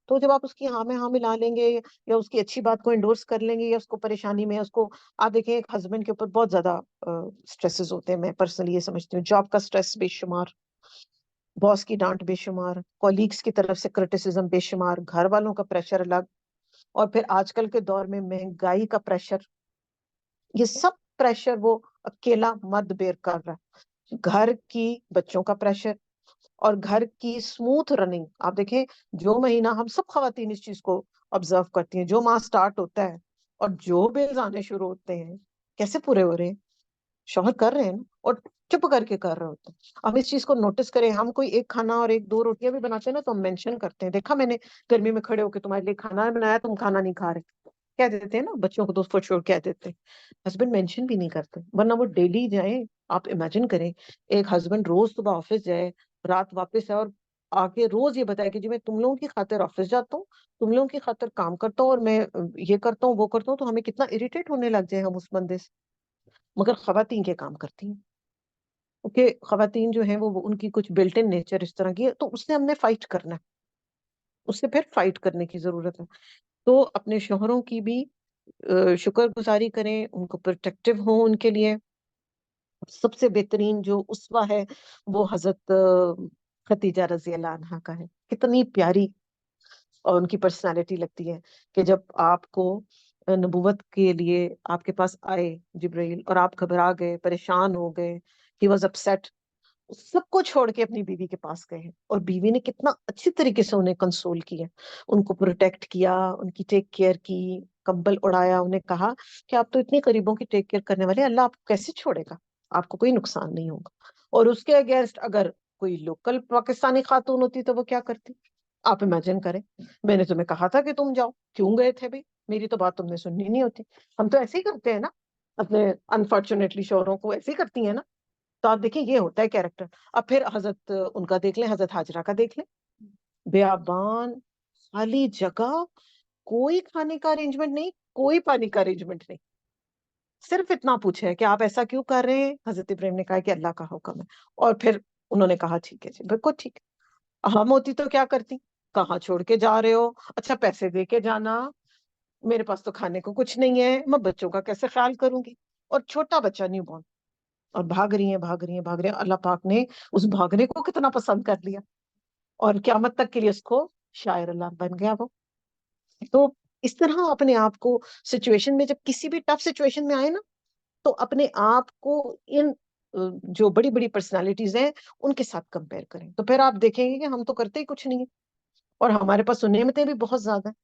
[SPEAKER 1] تو جب آپ اس کی ہاں میں ہاں ملا لیں گے یا اس کی اچھی بات کو انڈورس کر لیں گے یا اس کو پریشانی میں اس کو، آپ دیکھیں ایک ہسبینڈ کے اوپر بہت زیادہ سٹریسز ہوتے ہیں. میں پرسنلی یہ سمجھتی ہوں جاب کا سٹریس بے شمار، باس کی ڈانٹ بے شمار، کولیگس کی طرف سے کرٹیسزم بے شمار، گھر والوں کا پریشر الگ، اور پھر آج کل کے دور میں مہنگائی کا پریشر. یہ سب پریشر وہ اکیلا مرد بیئر کر رہا ہے. گھر کی بچوں کا پریشر اور گھر کی اسموتھ رننگ. آپ دیکھیں جو مہینہ ہم سب خواتین اس چیز کو آبزرو کرتی ہیں، جو ماہ سٹارٹ ہوتا ہے اور جو بلز آنے شروع ہوتے ہیں، کیسے پورے ہو رہے ہیں؟ شوہر کر رہے ہیں نا، اور چپ کر کے کر رہے ہوتے ہیں. ہم اس چیز کو نوٹس کریں، ہم کوئی ایک کھانا اور ایک دو روٹیاں بھی بناتے ہیں نا تو ہم مینشن کرتے ہیں، دیکھا میں نے گرمی میں کھڑے ہو کے تمہارے لیے کھانا بنایا، تم کھانا نہیں کھا رہے، کہہ دیتے ہیں نا. بچوں کو دوست فور کہہ دیتے ہیں، ہسبینڈ مینشن بھی نہیں کرتے، ورنہ وہ ڈیلی جائیں. آپ امیجن کریں ایک ہسبینڈ روز صبح آفس جائے، رات واپس ہے، اور آ کے روز یہ بتایا کہ جی میں تم لوگوں کی خاطر آفس جاتا ہوں، تم لوگوں کی خاطر کام کرتا ہوں، اور میں یہ کرتا ہوں وہ کرتا ہوں. تو ہمیں کتنا اریٹیٹ ہونے لگ جائے ہم اس بندے سے. مگر خواتین کے کام کرتی ہیں، کیونکہ خواتین جو ہیں وہ ان کی کچھ بلٹ ان نیچر اس طرح کی ہے، تو اس سے ہم نے فائٹ کرنا ہے، اس سے پھر فائٹ کرنے کی ضرورت ہے. تو اپنے شوہروں کی بھی شکر گزاری کریں، ان کو پروٹیکٹیو ہوں ان کے لیے. سب سے بہترین جو اسوہ ہے وہ حضرت خدیجہ رضی اللہ عنہا کا ہے. کتنی پیاری اور ان کی پرسنالٹی لگتی ہے کہ جب آپ کو نبوت کے لیے آپ کے پاس آئے جبرائیل اور آپ گھبرا گئے، پریشان ہو گئے، ہی واز اپسیٹ، سب کو چھوڑ کے اپنی بیوی کے پاس گئے ہیں، اور بیوی نے کتنا اچھی طریقے سے انہیں کنسول کیا، ان کو پروٹیکٹ کیا، ان کی ٹیک کیئر کی، کمبل اڑایا، انہیں کہا کہ آپ تو اتنی قریبوں کی ٹیک کیئر کرنے والے، اللہ آپ کو کیسے چھوڑے گا، آپ کو کوئی نقصان نہیں ہوگا. اور اس کے اگینسٹ اگر کوئی لوکل پاکستانی خاتون ہوتی تو وہ کیا کرتی؟ آپ امیجن کریں، میں نے تمہیں کہا تھا کہ تم جاؤ، کیوں گئے تھے بھائی، میری تو بات تم نے سننی نہیں ہوتی. ہم تو ایسے ہی کرتے ہیں نا، اپنے انفارچونیٹلی شوہروں کو ایسے ہی کرتی ہیں نا. تو آپ دیکھیں یہ ہوتا ہے کیریکٹر. اب پھر حضرت ان کا دیکھ لیں، حضرت حاجرہ کا دیکھ لیں، بیابان، خالی جگہ، کوئی کھانے کا ارینجمنٹ نہیں، کوئی پانی کا ارینجمنٹ نہیں، صرف اتنا پوچھے کہ آپ ایسا کیوں کر رہے ہیں. حضرت ابراہیم نے کہا کہ اللہ کا حکم ہے، اور پھر انہوں نے کہا ٹھیک ہے جی بالکل ٹھیک ہے. ہم ہوتی تو کیا کرتی؟ کہاں چھوڑ کے جا رہے ہو؟ اچھا پیسے دے کے جانا، میرے پاس تو کھانے کو کچھ نہیں ہے، میں بچوں کا کیسے خیال کروں گی، اور چھوٹا بچہ نیو بورن، اور بھاگ رہی ہیں بھاگ رہی ہیں بھاگ رہی ہیں. اللہ پاک نے اس بھاگنے کو کتنا پسند کر لیا، اور قیامت تک کے لیے اس کو شاعر اللہ بن گیا وہ. تو اس طرح اپنے آپ کو سچویشن میں، جب کسی بھی ٹف سچویشن میں آئے نا، تو اپنے آپ کو ان جو بڑی بڑی پرسنالٹیز ہیں ان کے ساتھ کمپیئر کریں، تو پھر آپ دیکھیں گے کہ ہم تو کرتے ہی کچھ نہیں ہیں، اور ہمارے پاس نعمتیں بھی بہت زیادہ ہیں.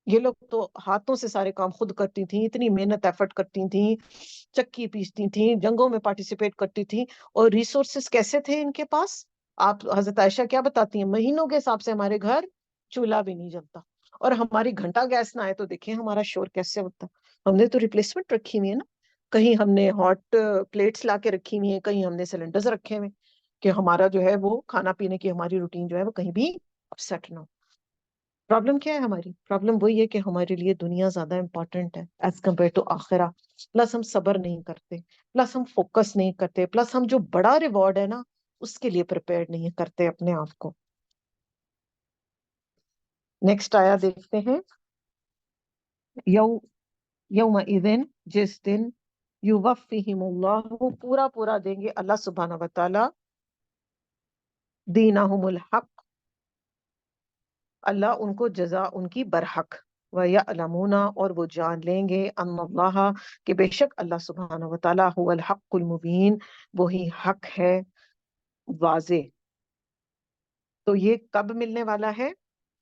[SPEAKER 1] یہ لوگ تو ہاتھوں سے سارے کام خود کرتی تھیں، اتنی محنت ایفرٹ کرتی تھیں، چکی پیستی تھیں، جنگوں میں پارٹیسپیٹ کرتی تھیں، اور ریسورسز کیسے تھے ان کے پاس. آپ حضرت عائشہ کیا بتاتی ہیں، مہینوں کے حساب سے ہمارے گھر چولہا بھی نہیں جلتا، اور ہماری گھنٹہ گیس نہ آئے تو دیکھیں ہمارا شور کیسے ہوتا. ہم نے تو ریپلیسمنٹ رکھی ہوئی ہے نا، کہیں ہم نے ہاٹ پلیٹس لا کے رکھی ہوئی ہیں، کہیں ہم نے سلنڈرز رکھے ہوئے کہ ہمارا جو ہے وہ کھانا پینے کی ہماری روٹین جو ہے وہ کہیں بھی اپسیٹ نہ ہو. پرابلم کیا ہے ہماری؟ پرابلم وہی ہے کہ ہمارے لیے دنیا زیادہ امپورٹنٹ ہے ایز کمپیئر ٹو آخرہ. پلس ہم صبر نہیں کرتے، پلس ہم فوکس نہیں کرتے، پلس ہم جو بڑا ریوارڈ ہے نا اس کے لیے پریپیئر نہیں کرتے اپنے آپ کو. نیکسٹ آیا دیکھتے ہیں، یو یومئذ، جس دن، یوفیہم اللہ، وہ پورا پورا دیں گے اللہ سبحانہ و تعالی، دینہم الحق، اللہ ان کو جزا ان کی برحق، وَيَعْلَمُونَ، اور وہ جان لیں گے، ان اللہ، کہ بے شک اللہ سبحانہ و تعالیٰ، هو الحق المبین، وہی حق ہے واضح. تو یہ کب ملنے والا ہے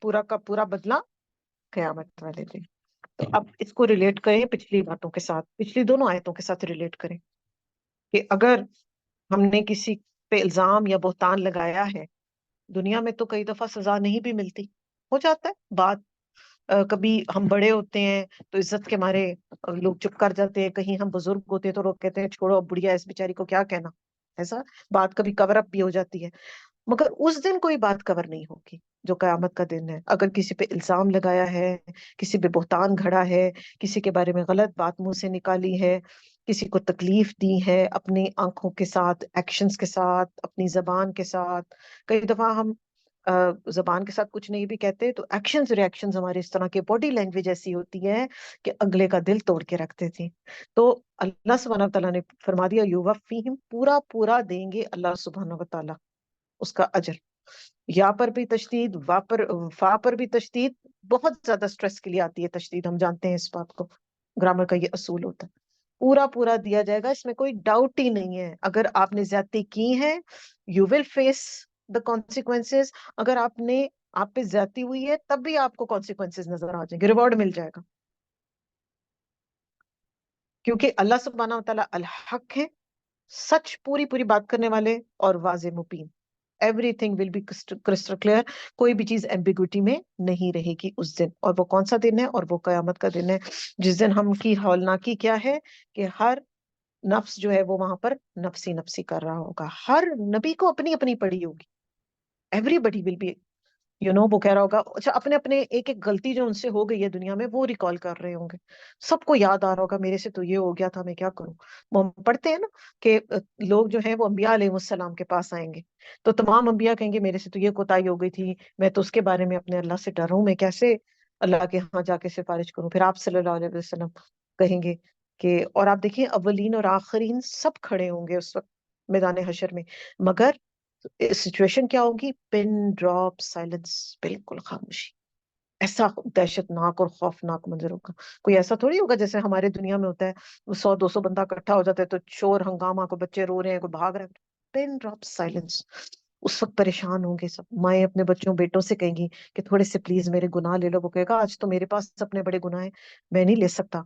[SPEAKER 1] پورا کا پورا بدلہ؟ قیامت والے دن. تو اب اس کو ریلیٹ کریں پچھلی باتوں کے ساتھ، پچھلی دونوں آیتوں کے ساتھ ریلیٹ کریں کہ اگر ہم نے کسی پہ الزام یا بہتان لگایا ہے دنیا میں تو کئی دفعہ سزا نہیں بھی ملتی، ہو جاتا ہے بات، کبھی ہم بڑے ہوتے ہیں تو عزت کے مارے لوگ چپ کر جاتے ہیں، کہیں ہم بزرگ ہوتے ہیں تو لوگ کہتے ہیں چھوڑو اب بڑھیا اس بیچاری کو کیا کہنا، ایسا بات کبھی کور اپ بھی ہو جاتی ہے، مگر اس دن کوئی بات کور نہیں ہوگی جو قیامت کا دن ہے۔ اگر کسی پہ الزام لگایا ہے، کسی پہ بہتان گھڑا ہے، کسی کے بارے میں غلط بات منہ سے نکالی ہے، کسی کو تکلیف دی ہے اپنی آنکھوں کے ساتھ، ایکشنز کے ساتھ، اپنی زبان کے ساتھ، کئی دفعہ ہم زبان کے ساتھ کچھ نہیں بھی کہتے تو ایکشنز ریئیکشنز ہمارے اس طرح کے باڈی لینگویج ایسی ہوتی ہے کہ اگلے کا دل توڑ کے رکھ دیتی۔ تو اللہ سبحانہ و تعالیٰ نے فرما دیا یوفیہم، پورا پورا دیں گے اللہ سبحانہ و تعالیٰ اس کا اجر۔ یا پر بھی تشدید، وا پر، فا پر بھی تشدید، بہت زیادہ سٹریس کے لیے آتی ہے تشدید، ہم جانتے ہیں اس بات کو، گرامر کا یہ اصول ہوتا ہے، پورا پورا دیا جائے گا، اس میں کوئی ڈاؤٹ ہی نہیں ہے۔ اگر آپ نے زیادتی کی ہے you will face the consequences, اگر آپ پہ زیادتی ہوئی ہے تب بھی آپ کو کانسیکوینسز نظر آ جائیں گے، ریوارڈ مل جائے گا، کیونکہ اللہ سبحانہ و تعالیٰ الحق ہے، سچ پوری پوری بات کرنے والے اور واضح مبین، everything will be crystal clear, کوئی بھی چیز ایمبیگوٹی میں نہیں رہے گی اس دن۔ اور وہ کون سا دن ہے؟ اور وہ قیامت کا دن ہے جس دن ہم کی ہولناکی کیا ہے کہ ہر نفس جو ہے وہ وہاں پر نفسی نفسی کر رہا ہوگا، ہر نبی کو اپنی اپنی پڑی ہوگی، ایوری بڈی ول بی وہ کہہ رہا ہوگا، اچھا اپنے اپنے ایک ایک غلطی جو ان سے ہو گئی ہے دنیا میں وہ ریکال کر رہے ہوں گے، سب کو یاد آ رہا ہوگا میرے سے تو یہ ہو گیا تھا، میں کیا کروں۔ وہ ہم پڑھتے ہیں نا کہ لوگ جو ہیں وہ انبیاء علیہ السلام کے پاس آئیں گے تو تمام انبیاء کہیں گے میرے سے تو یہ کوتاہی ہو گئی تھی، میں تو اس کے بارے میں اپنے اللہ سے ڈر ہوں، میں کیسے اللہ کے ہاں جا کے سفارش کروں۔ پھر آپ صلی اللہ علیہ وسلم کہیں گے کہ، اور آپ دیکھیں اولین اور آخرین سب کھڑے ہوں گے اس وقت میدان حشر میں، مگر سچویشن کیا ہوگی؟ پن ڈراپ سائلنس، بالکل خاموشی، ایسا دہشت ناک اور خوفناک منظر ہوگا۔ کوئی ایسا تھوڑی ہوگا جیسے ہمارے دنیا میں ہوتا ہے 100 200 بندہ اکٹھا ہو جاتا ہے تو شور ہنگامہ، کو بچے رو رہے ہیں، کوئی بھاگ رہے ہیں، پن ڈراپ سائلنس، اس وقت پریشان ہوں گے سب۔ مائیں اپنے بچوں بیٹوں سے کہیں گی کہ تھوڑے سے پلیز میرے گناہ لے لو، وہ کہے گا آج تو میرے پاس اپنے بڑے گناہ ہیں، میں نہیں لے سکتا۔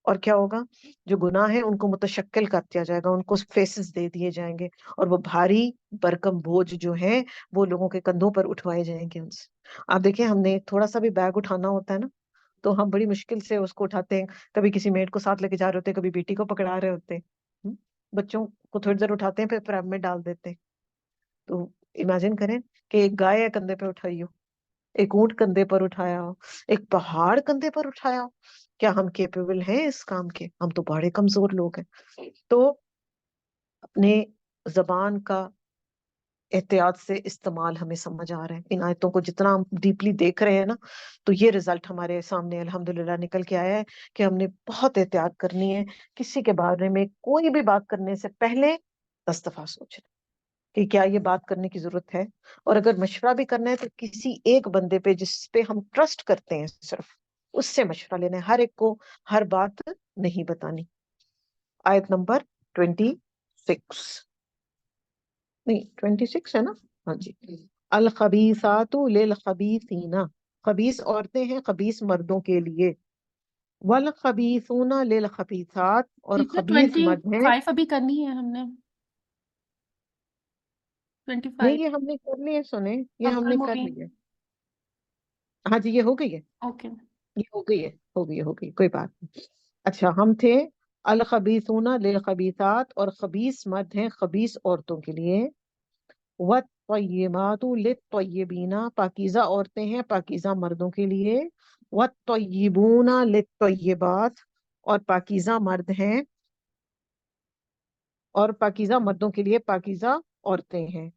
[SPEAKER 1] اور کیا ہوگا؟ جو گناہ ہے ان کو متشکل کر دیا جائے گا، ان کو فیسز دے دیے جائیں گے، اور وہ بھاری برکم بوجھ جو ہے وہ لوگوں کے کندھوں پر اٹھوائے جائیں گے ان سے۔ آپ دیکھیں ہم نے تھوڑا سا بھی بیگ اٹھانا ہوتا ہے نا تو ہم بڑی مشکل سے اس کو اٹھاتے ہیں، کبھی کسی میڈ کو ساتھ لے کے جا رہے ہوتے ہیں، کبھی بیٹی کو پکڑا رہے ہوتے ہیں، بچوں کو تھوڑی دیر اٹھاتے ہیں پھر پراب میں ڈال دیتے ہیں۔ تو امیجن کریں کہ ایک گائے کندھے پہ اٹھائی ہو، ایک اونٹ کندھے پر اٹھایا ہو، ایک پہاڑ کندھے پر اٹھایا ہو، کیا ہم کیپیبل ہیں اس کام کے؟ ہم تو بڑے کمزور لوگ ہیں۔ تو اپنے زبان کا احتیاط سے استعمال ہمیں سمجھ آ رہا ہے، ان آیتوں کو جتنا ہم ڈیپلی دیکھ رہے ہیں نا تو یہ رزلٹ ہمارے سامنے الحمدللہ نکل کے آیا ہے کہ ہم نے بہت احتیاط کرنی ہے، کسی کے بارے میں کوئی بھی بات کرنے سے پہلے 10 دفعہ سوچنا کہ کیا یہ بات کرنے کی ضرورت ہے، اور اگر مشورہ بھی کرنا ہے تو کسی ایک بندے پہ جس پہ ہم ٹرسٹ کرتے ہیں صرف اس سے مشورہ لینا ہے، ہر ایک کو ہر بات نہیں بتانی۔ آیت نمبر 26، نہیں 26 ہے نا؟ ہاں جی، الخبیثات للخبیثین، خبیث عورتیں ہیں خبیث مردوں کے لیے، والخبیثون للخبیثات، اور
[SPEAKER 2] ٹیچر
[SPEAKER 1] خبیث مرد ہیں۔
[SPEAKER 2] 25 ابھی کرنی ہے ہم نے،
[SPEAKER 1] نہیں
[SPEAKER 2] 25
[SPEAKER 1] یہ ہم نے کر لی ہے، سنیں یہ ہم
[SPEAKER 2] ابل
[SPEAKER 1] نے کر لی
[SPEAKER 2] مبین،
[SPEAKER 1] ہے، ہاں جی یہ ہو گئی ہے،
[SPEAKER 2] اوکے۔
[SPEAKER 1] یہ ہو گئی ہے، ہو گئی ہے، ہو گئی، کوئی بات نہیں۔ اچھا ہم تھے الخبیثون للخبیثات، اور خبیث مرد ہیں خبیث عورتوں کے لیے، والطیبات للطیبین، پاکیزہ عورتیں ہیں پاکیزہ مردوں کے لیے، والطیبون للطیبات، اور پاکیزہ مرد ہیں، اور پاکیزہ مردوں کے لیے پاکیزہ عورتیں ہیں۔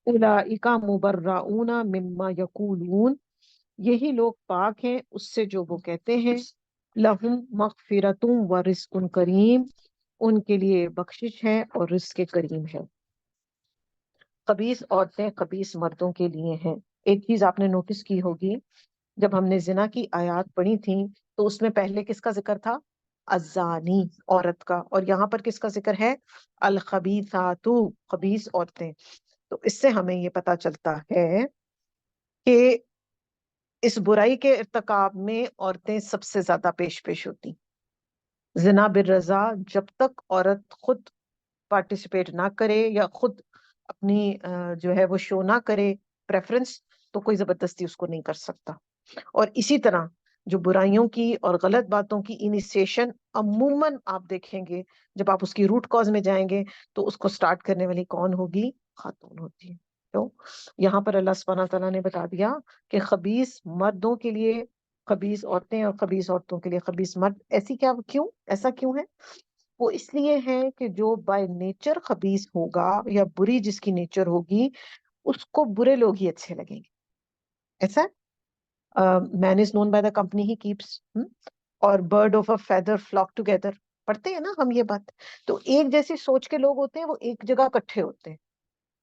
[SPEAKER 1] اولئک مبرؤون مما یقولون، یہی لوگ پاک ہیں اس سے جو وہ کہتے ہیں، لہم مغفرۃ و رزق کریم، ان کے لیے بخشش ہے اور رزق کریم ہے۔ خبیث عورتیں خبیث مردوں کے لیے ہیں۔ ایک چیز آپ نے نوٹس کی ہوگی، جب ہم نے زنا کی آیات پڑھی تھیں تو اس میں پہلے کس کا ذکر تھا؟ الزانی، عورت کا، اور یہاں پر کس کا ذکر ہے؟ الخبیثات، خبیث عورتیں۔ تو اس سے ہمیں یہ پتا چلتا ہے کہ اس برائی کے ارتکاب میں عورتیں سب سے زیادہ پیش ہوتی۔ زنا بالرضا، جب تک عورت خود پارٹیسپیٹ نہ کرے یا خود اپنی جو ہے وہ شو نہ کرے preference, تو کوئی زبردستی اس کو نہیں کر سکتا. اور اسی طرح جو برائیوں کی اور غلط باتوں کی انیشیشن عموماً آپ دیکھیں گے جب آپ اس کی روٹ کاز میں جائیں گے تو اس کو سٹارٹ کرنے والی کون ہوگی؟ خاتون ہوتی ہے. تو یہاں پر اللہ سبحانہ تعالیٰ نے بتا دیا کہ خبیث مردوں کے لیے خبیث عورتیں اور خبیث عورتوں کے لیے خبیث مرد. ایسا کیوں ہے؟ وہ اس لیے ہے کہ جو بائی نیچر خبیث ہوگا یا بری جس کی نیچر ہوگی اس کو برے لوگ ہی اچھے لگیں گے. ایسا man is known by the company he keeps, اور bird of a feather flock together. پڑھتے ہیں نا ہم یہ بات. تو ایک جیسی سوچ کے لوگ ہوتے ہیں وہ ایک جگہ اکٹھے ہوتے ہیں.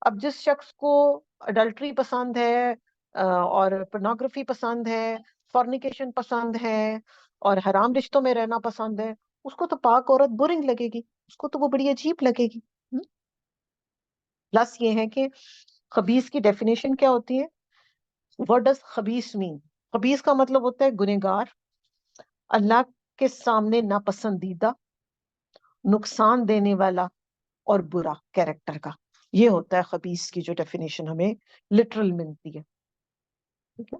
[SPEAKER 1] اب جس شخص کو اڈلٹری پسند ہے اور پورنوگرافی پسند ہے، فورنیکیشن پسند ہے اور حرام رشتوں میں رہنا پسند ہے، اس کو تو پاک عورت بورنگ لگے گی، اس کو تو وہ بڑی عجیب لگے گی. پلس یہ ہے کہ خبیث کی ڈیفینیشن کیا ہوتی ہے؟ واٹ ڈز خبیث مین؟ خبیث کا مطلب ہوتا ہے گنہگار، اللہ کے سامنے ناپسندیدہ، نقصان دینے والا اور برا کیریکٹر کا. یہ ہوتا ہے خبیث کی جو ڈیفینیشن ہمیں لٹرل ملتی ہے. ٹھیک ہے؟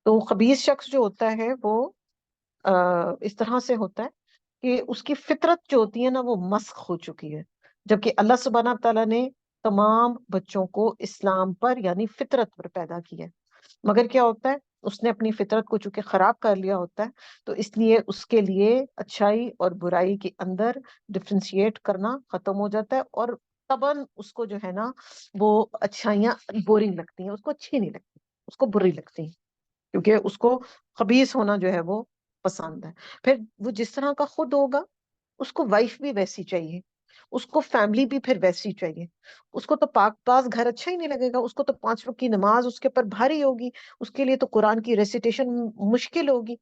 [SPEAKER 1] تو خبیث شخص جو ہوتا ہے وہ اس طرح سے ہوتا ہے کہ اس کی فطرت جو ہوتی ہے نا وہ مسخ ہو چکی ہے، جبکہ اللہ سبحانہ تعالیٰ نے تمام بچوں کو اسلام پر یعنی فطرت پر پیدا کیا ہے. مگر کیا ہوتا ہے، اس نے اپنی فطرت کو چونکہ خراب کر لیا ہوتا ہے تو اس لیے اس کے لیے اچھائی اور برائی کے اندر ڈفرینشیٹ کرنا ختم ہو جاتا ہے، اور طبعاً اس کو جو ہے نا وہ اچھائیاں بورنگ لگتی ہیں، اس کو اچھی نہیں لگتی، اس کو بری لگتی ہیں، کیونکہ اس کو خبیث ہونا جو ہے وہ پسند ہے. پھر وہ جس طرح کا خود ہوگا اس کو وائف بھی ویسی چاہیے، اس کو فیملی بھی پھر ویسی چاہیے. اس کو تو پاک پاس گھر اچھا ہی نہیں لگے گا، اس کو تو 5 وقت کی نماز اس کے اوپر بھاری ہوگی، اس کے لیے تو قرآن کی ریسیٹیشن مشکل ہوگی،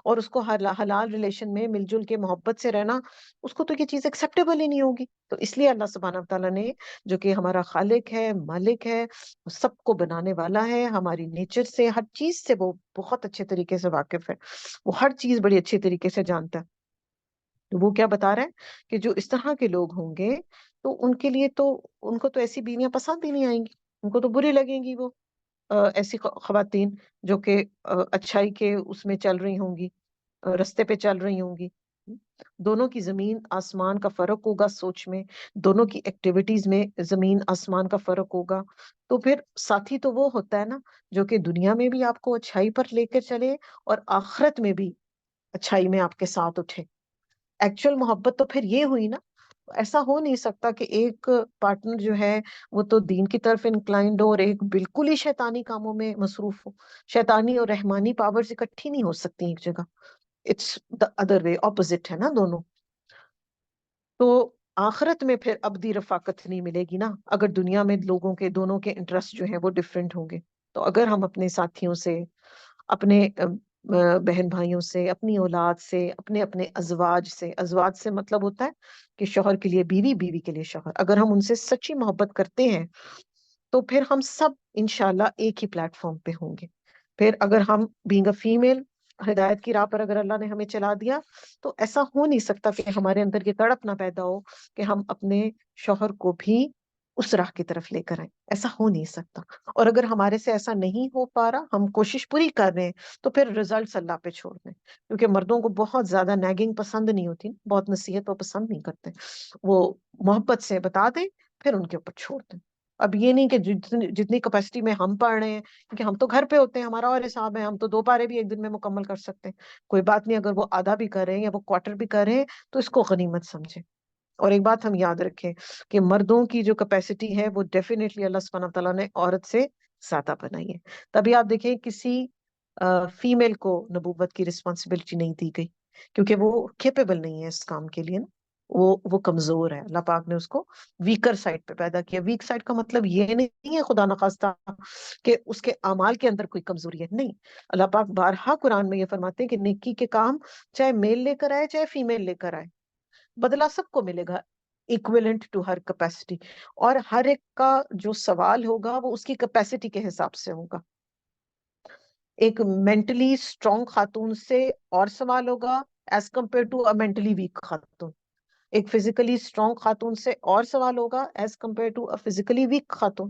[SPEAKER 1] اور اس کو حلال ریلیشن میں مل جل کے محبت سے رہنا اس کو تو یہ چیز ایکسیپٹیبل ہی نہیں ہوگی. تو اس لیے اللہ سبحانہ تعالیٰ نے جو کہ ہمارا خالق ہے، مالک ہے، سب کو بنانے والا ہے، ہماری نیچر سے ہر چیز سے وہ بہت اچھے طریقے سے واقف ہے، وہ ہر چیز بڑی اچھے طریقے سے جانتا ہے. تو وہ کیا بتا رہا ہے کہ جو اس طرح کے لوگ ہوں گے تو ان کے لیے تو ان کو تو ایسی بیویاں پسند ہی نہیں آئیں گی، ان کو تو بری لگیں گی وہ ایسی خواتین جو کہ اچھائی کے اس میں چل رہی ہوں گی، رستے پہ چل رہی ہوں گی. دونوں کی زمین آسمان کا فرق ہوگا سوچ میں، دونوں کی ایکٹیویٹیز میں زمین آسمان کا فرق ہوگا. تو پھر ساتھی تو وہ ہوتا ہے نا جو کہ دنیا میں بھی آپ کو اچھائی پر لے کر چلے اور آخرت میں بھی اچھائی میں آپ کے ساتھ اٹھے. ایکچوئل محبت تو پھر یہ ہوئی نا. ایسا ہو نہیں سکتا کہ ایک پارٹنر جو ہے وہ تو دین کی طرف انکلائنڈ ہو اور ایک بالکل ہی شیطانی کاموں میں مصروف ہو. شیطانی اور رحمانی پاورز اکٹھی نہیں ہو سکتی ایک جگہ. It's the other way, opposite ہے نا دونوں. تو آخرت میں پھر ابدی رفاقت نہیں ملے گی نا اگر دنیا میں لوگوں کے دونوں کے انٹرسٹ جو ہیں وہ ڈفرینٹ ہوں گے. تو اگر ہم اپنے ساتھیوں سے، اپنے بہن بھائیوں سے، اپنی اولاد سے، اپنے اپنے ازواج سے مطلب ہوتا ہے کہ شوہر کے لیے بیوی، بیوی کے لیے شوہر، اگر ہم ان سے سچی محبت کرتے ہیں تو پھر ہم سب انشاءاللہ ایک ہی پلیٹ فارم پہ ہوں گے. پھر اگر ہم بینگ اے فیمیل ہدایت کی راہ پر اگر اللہ نے ہمیں چلا دیا تو ایسا ہو نہیں سکتا کہ ہمارے اندر یہ تڑپ نہ پیدا ہو کہ ہم اپنے شوہر کو بھی اس راہ کی طرف لے کر آئیں. ایسا ہو نہیں سکتا. اور اگر ہمارے سے ایسا نہیں ہو پا رہا، ہم کوشش پوری کر رہے ہیں، تو پھر ریزلٹس اللہ پہ چھوڑ دیں، کیونکہ مردوں کو بہت زیادہ نیگنگ پسند نہیں ہوتی، بہت نصیحت وہ پسند نہیں کرتے. وہ محبت سے بتا دیں پھر ان کے اوپر چھوڑ دیں. اب یہ نہیں کہ جتنی کیپیسٹی میں ہم پڑھ رہے ہیں، کیونکہ ہم تو گھر پہ ہوتے ہیں، ہمارا اور حساب ہے، ہم تو 2 پارے بھی ایک دن میں مکمل کر سکتے ہیں. کوئی بات نہیں، اگر وہ آدھا بھی کر رہے ہیں یا وہ کوارٹر بھی کر رہے ہیں تو اس کو غنیمت سمجھیں. اور ایک بات ہم یاد رکھیں کہ مردوں کی جو کیپیسٹی ہے وہ ڈیفینیٹلی اللہ سبحانہ تعالیٰ نے عورت سے زیادہ بنائی ہے. تبھی آپ دیکھیں کسی فیمیل کو نبوت کی رسپانسبلٹی نہیں دی گئی، کیونکہ وہ کیپیبل نہیں ہے اس کام کے لیے نا. وہ کمزور ہے. اللہ پاک نے اس کو ویکر سائڈ پہ پیدا کیا. ویک سائڈ کا مطلب یہ نہیں ہے خدا نخواستہ کہ اس کے اعمال کے اندر کوئی کمزوری ہے، نہیں. اللہ پاک بارہا قرآن میں یہ فرماتے ہیں کہ نیکی کے کام چاہے میل لے کر آئے چاہے فیمیل لے کر آئے، بدلہ سب کو ملے گا ایکویلنٹ ٹو ہر کیپیسٹی. اور ہر ایک کا جو سوال ہوگا وہ اس کی کیپیسٹی کے حساب سے ہوگا. ایک مینٹلی اسٹرانگ خاتون سے اور سوال ہوگا as compare to a mentally weak خاتون. ایک فزیکلی اسٹرانگ خاتون سے اور سوال ہوگا as compare to a physically weak خاتون.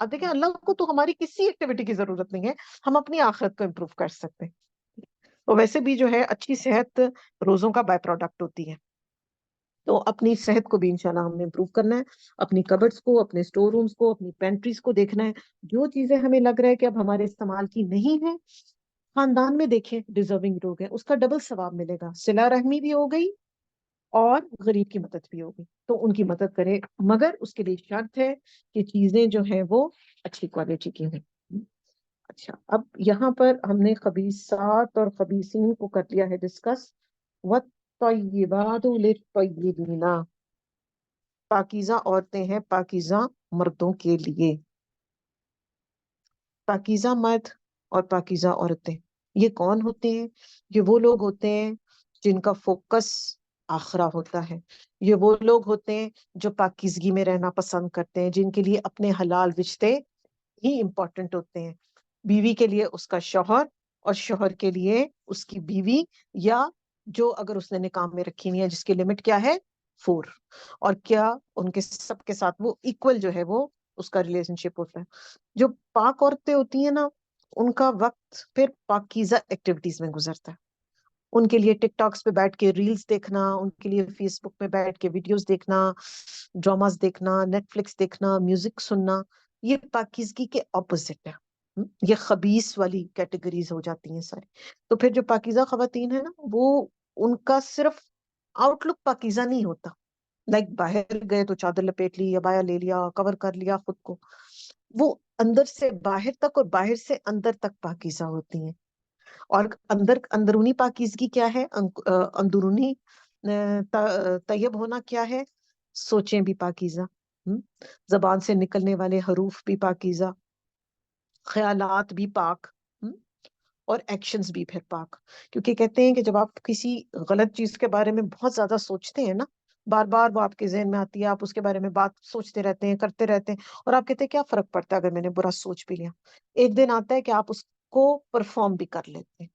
[SPEAKER 1] اب دیکھیں اللہ کو تو ہماری کسی ایکٹیویٹی کی ضرورت نہیں ہے، ہم اپنی آخرت کو امپروو کر سکتے ہیں. تو ویسے بھی جو ہے اچھی صحت روزوں کا بائی پروڈکٹ ہوتی ہے، تو اپنی صحت کو بھی انشاءاللہ ہم نے امپروو کرنا ہے، اپنی کبرز کو، اپنے اسٹور رومز کو، اپنی پینٹریز کو دیکھنا ہے. جو چیزیں ہمیں لگ رہا ہے کہ اب ہمارے استعمال کی نہیں ہے، خاندان میں دیکھیں ڈیزرونگ لوگ ہیں، اس کا ڈبل ثواب ملے گا، صلہ رحمی بھی ہو گئی اور غریب کی مدد بھی ہوگی، تو ان کی مدد کرے، مگر اس کے لیے شرط ہے کہ چیزیں جو ہیں وہ اچھی کوالٹی کی ہوں. اچھا، اب یہاں پر ہم نے خبیثات اور خبیثین کو کر لیا ہے ڈسکس. وَالطَّيِّبَاتُ لِلطَّيِّبِينَ، پاکیزہ عورتیں ہیں پاکیزہ مردوں کے لیے. پاکیزہ مرد اور پاکیزہ عورتیں یہ کون ہوتے ہیں؟ یہ وہ لوگ ہوتے ہیں جن کا فوکس آخرہ ہوتا ہے. یہ وہ لوگ ہوتے ہیں جو پاکیزگی میں رہنا پسند کرتے ہیں، جن کے لیے اپنے حلال رشتے ہی امپورٹنٹ ہوتے ہیں. بیوی کے لیے اس کا شوہر، اور شوہر کے لیے اس کی بیوی، یا جو اگر اس نے نکاح میں رکھی نہیں ہے جس کی لمٹ کیا ہے 4، اور کیا ان کے سب کے ساتھ وہ ایکول جو ہے وہ اس کا ریلیشن شپ ہوتا ہے. جو پاک عورتیں ہوتی ہیں نا، ان کا وقت پھر پاکیزہ ایکٹیویٹیز میں گزرتا ہے. ان کے لیے ٹک ٹاکس پہ بیٹھ کے ریلز دیکھنا، ان کے لیے فیس بک پہ بیٹھ کے ویڈیوز دیکھنا، ڈراماز دیکھنا، نیٹ فلکس دیکھنا، میوزک سننا، یہ پاکیزگی کے اپوزٹ ہے. یہ خبیث والی کیٹیگریز ہو جاتی ہیں ساری. تو پھر جو پاکیزہ خواتین ہیں نا، وہ ان کا صرف آؤٹ لک پاکیزہ نہیں ہوتا، لائک باہر گئے تو چادر لپیٹ لی، عبایا لے لیا، کور کر لیا خود کو. وہ اندر سے باہر تک اور باہر سے اندر تک پاکیزہ ہوتی ہیں. اور اندرونی پاکیزگی کیا ہے؟ اندرونی طیب ہونا کیا ہے؟ سوچیں بھی پاکیزہ، زبان سے نکلنے والے حروف بھی پاکیزہ، خیالات بھی پاک، اور ایکشنز بھی پھر پاک. کیونکہ کہتے ہیں کہ جب آپ کسی غلط چیز کے بارے میں بہت زیادہ سوچتے ہیں نا، بار بار وہ آپ کے ذہن میں آتی ہے، آپ اس کے بارے میں بات سوچتے رہتے ہیں، کرتے رہتے ہیں، اور آپ کہتے ہیں کیا فرق پڑتا ہے اگر میں نے برا سوچ بھی لیا. ایک دن آتا ہے کہ آپ اس کو پرفارم بھی کر لیتے ہیں.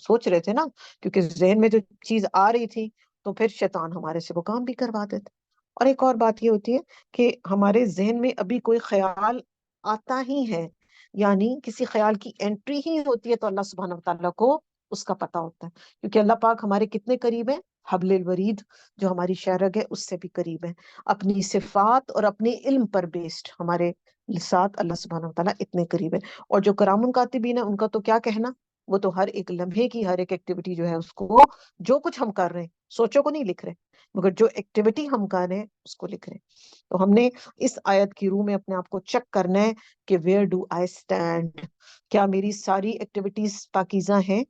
[SPEAKER 1] سوچ رہے تھے نا، کیونکہ ذہن میں جو چیز آ رہی تھی، تو پھر شیطان ہمارے سے وہ کام بھی کروا دیتے. اور ایک اور بات یہ ہوتی ہے کہ ہمارے ذہن میں ابھی کوئی خیال آتا ہی ہے، یعنی کسی خیال کی انٹری ہی ہوتی ہے، تو اللہ سبحانہ وتعالیٰ کو اس کا پتہ ہوتا ہے. کیونکہ اللہ پاک ہمارے کتنے قریب ہیں؟ حبل الورید جو ہماری شہرگ ہے اس سے بھی قریب ہے. اپنی صفات اور اپنے علم پر بیسڈ ہمارے ساتھ اللہ سبحانہ وتعالیٰ اتنے قریب ہے. اور جو کرام الکاتبین ہیں، ان کا تو کیا کہنا، وہ تو ہر ایک لمحے کی ہر ایک ایکٹیویٹی جو ہے اس کو، جو کچھ ہم کر رہے ہیں، سوچوں کو نہیں لکھ رہے، مگر جو ایکٹیویٹی ہم کر رہے ہیں اس کو لکھ رہے ہیں. تو ہم نے اس آیت کی روح میں اپنے آپ کو چیک کرنا ہے کہ ویئر ڈو آئی اسٹینڈ. کیا میری ساری ایکٹیویٹیز پاکیزہ ہیں؟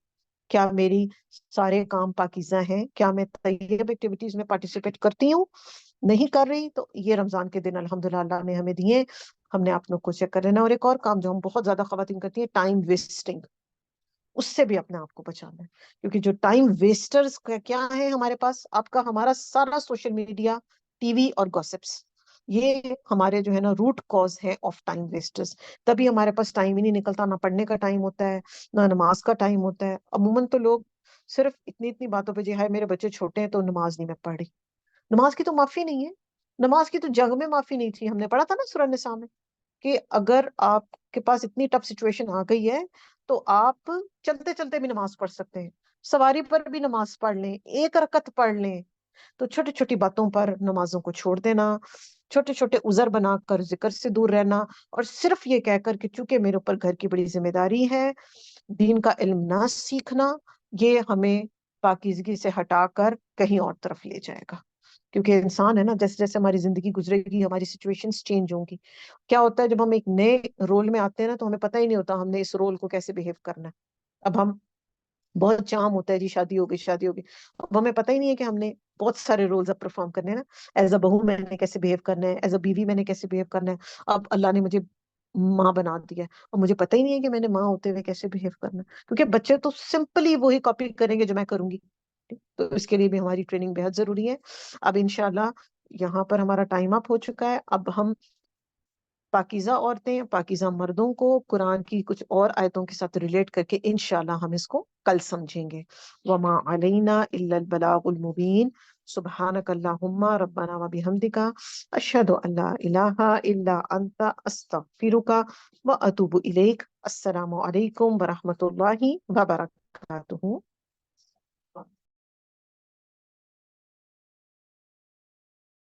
[SPEAKER 1] کیا میری سارے کام پاکیزہ ہیں؟ کیا میں طیب ایکٹیویٹیز میں پارٹیسپیٹ کرتی ہوں؟ نہیں کر رہی تو یہ رمضان کے دن الحمدللہ اللہ نے ہمیں دیے، ہم نے اپنوں کو چیک کر لینا. اور ایک اور کام جو ہم بہت زیادہ خواتین کرتی ہیں، ٹائم ویسٹنگ، اس سے بھی اپنے آپ کو بچانا ہے. کیونکہ جو ٹائم ویسٹرز کیا ہے ہمارے پاس، آپ کا ہمارا سارا سوشل میڈیا، ٹی وی اور گوسپس، یہ ہمارے جو ہے نا روٹ کاز ہے آف ٹائم ویسٹرز. تبھی ہمارے پاس ٹائم ہی نہیں نکلتا، نہ پڑھنے کا ٹائم ہوتا ہے، نہ نماز کا ٹائم ہوتا ہے. عموماً تو لوگ صرف اتنی اتنی باتوں پہ، جی ہائے میرے بچے چھوٹے ہیں تو نماز نہیں میں پڑھ رہی. نماز کی تو معافی نہیں ہے، نماز کی تو جنگ میں معافی نہیں تھی. ہم نے پڑھا تھا نا سورہ نساء میں کہ اگر آپ کے پاس اتنی ٹف سچویشن آ گئی ہے تو آپ چلتے چلتے بھی نماز پڑھ سکتے ہیں، سواری پر بھی نماز پڑھ لیں، ایک رکعت پڑھ لیں. تو چھوٹی چھوٹی باتوں پر نمازوں کو چھوڑ دینا، چھوٹے چھوٹے عذر بنا کر ذکر سے دور رہنا، اور صرف یہ کہہ کر کہ چونکہ میرے اوپر گھر کی بڑی ذمہ داری ہے، دین کا علم نہ سیکھنا، یہ ہمیں پاکیزگی سے ہٹا کر کہیں اور طرف لے جائے گا. کیونکہ انسان ہے نا، جیسے جیسے ہماری زندگی گزرے گی ہماری سچویشنز چینج ہوں گی. کیا ہوتا ہے جب ہم ایک نئے رول میں آتے ہیں نا، تو ہمیں پتہ ہی نہیں ہوتا ہم نے اس رول کو کیسے بہیو کرنا ہے. اب ہم بہت چام ہوتا ہے جی شادی ہو گئی شادی ہو گئی، اب ہمیں پتہ ہی نہیں ہے کہ ہم نے بہت سارے رولز اب پرفارم کرنے ہیں نا. ایز اے بہو میں نے کیسے بہیو کرنا ہے، ایز اے بیوی میں نے کیسے بہیو کرنا ہے. اب اللہ نے مجھے ماں بنا دیا ہے، اور مجھے پتہ ہی نہیں ہے کہ میں نے ماں ہوتے ہوئے کیسے بہیو کرنا ہے. کیونکہ بچے تو سمپلی وہی کاپی کریں گے جو میں کروں گی. تو اس کے لیے بھی ہماری ٹریننگ بہت ضروری ہے. اب انشاءاللہ یہاں پر ہمارا ٹائم اپ ہو چکا ہے. اب ہم پاکیزہ عورتیں، پاکیزہ مردوں کو قرآن کی کچھ اور آیتوں کے ساتھ ریلیٹ کر کے انشاءاللہ ہم اس کو کل سمجھیں گے. وما علینا الا البلاغ المبین. سبحانک اللہم ربنا و بحمدک اشہد ان لا الہ الا انت استغفرک و اتوب الیک. السلام علیکم ورحمۃ اللہ وبرکاتہ.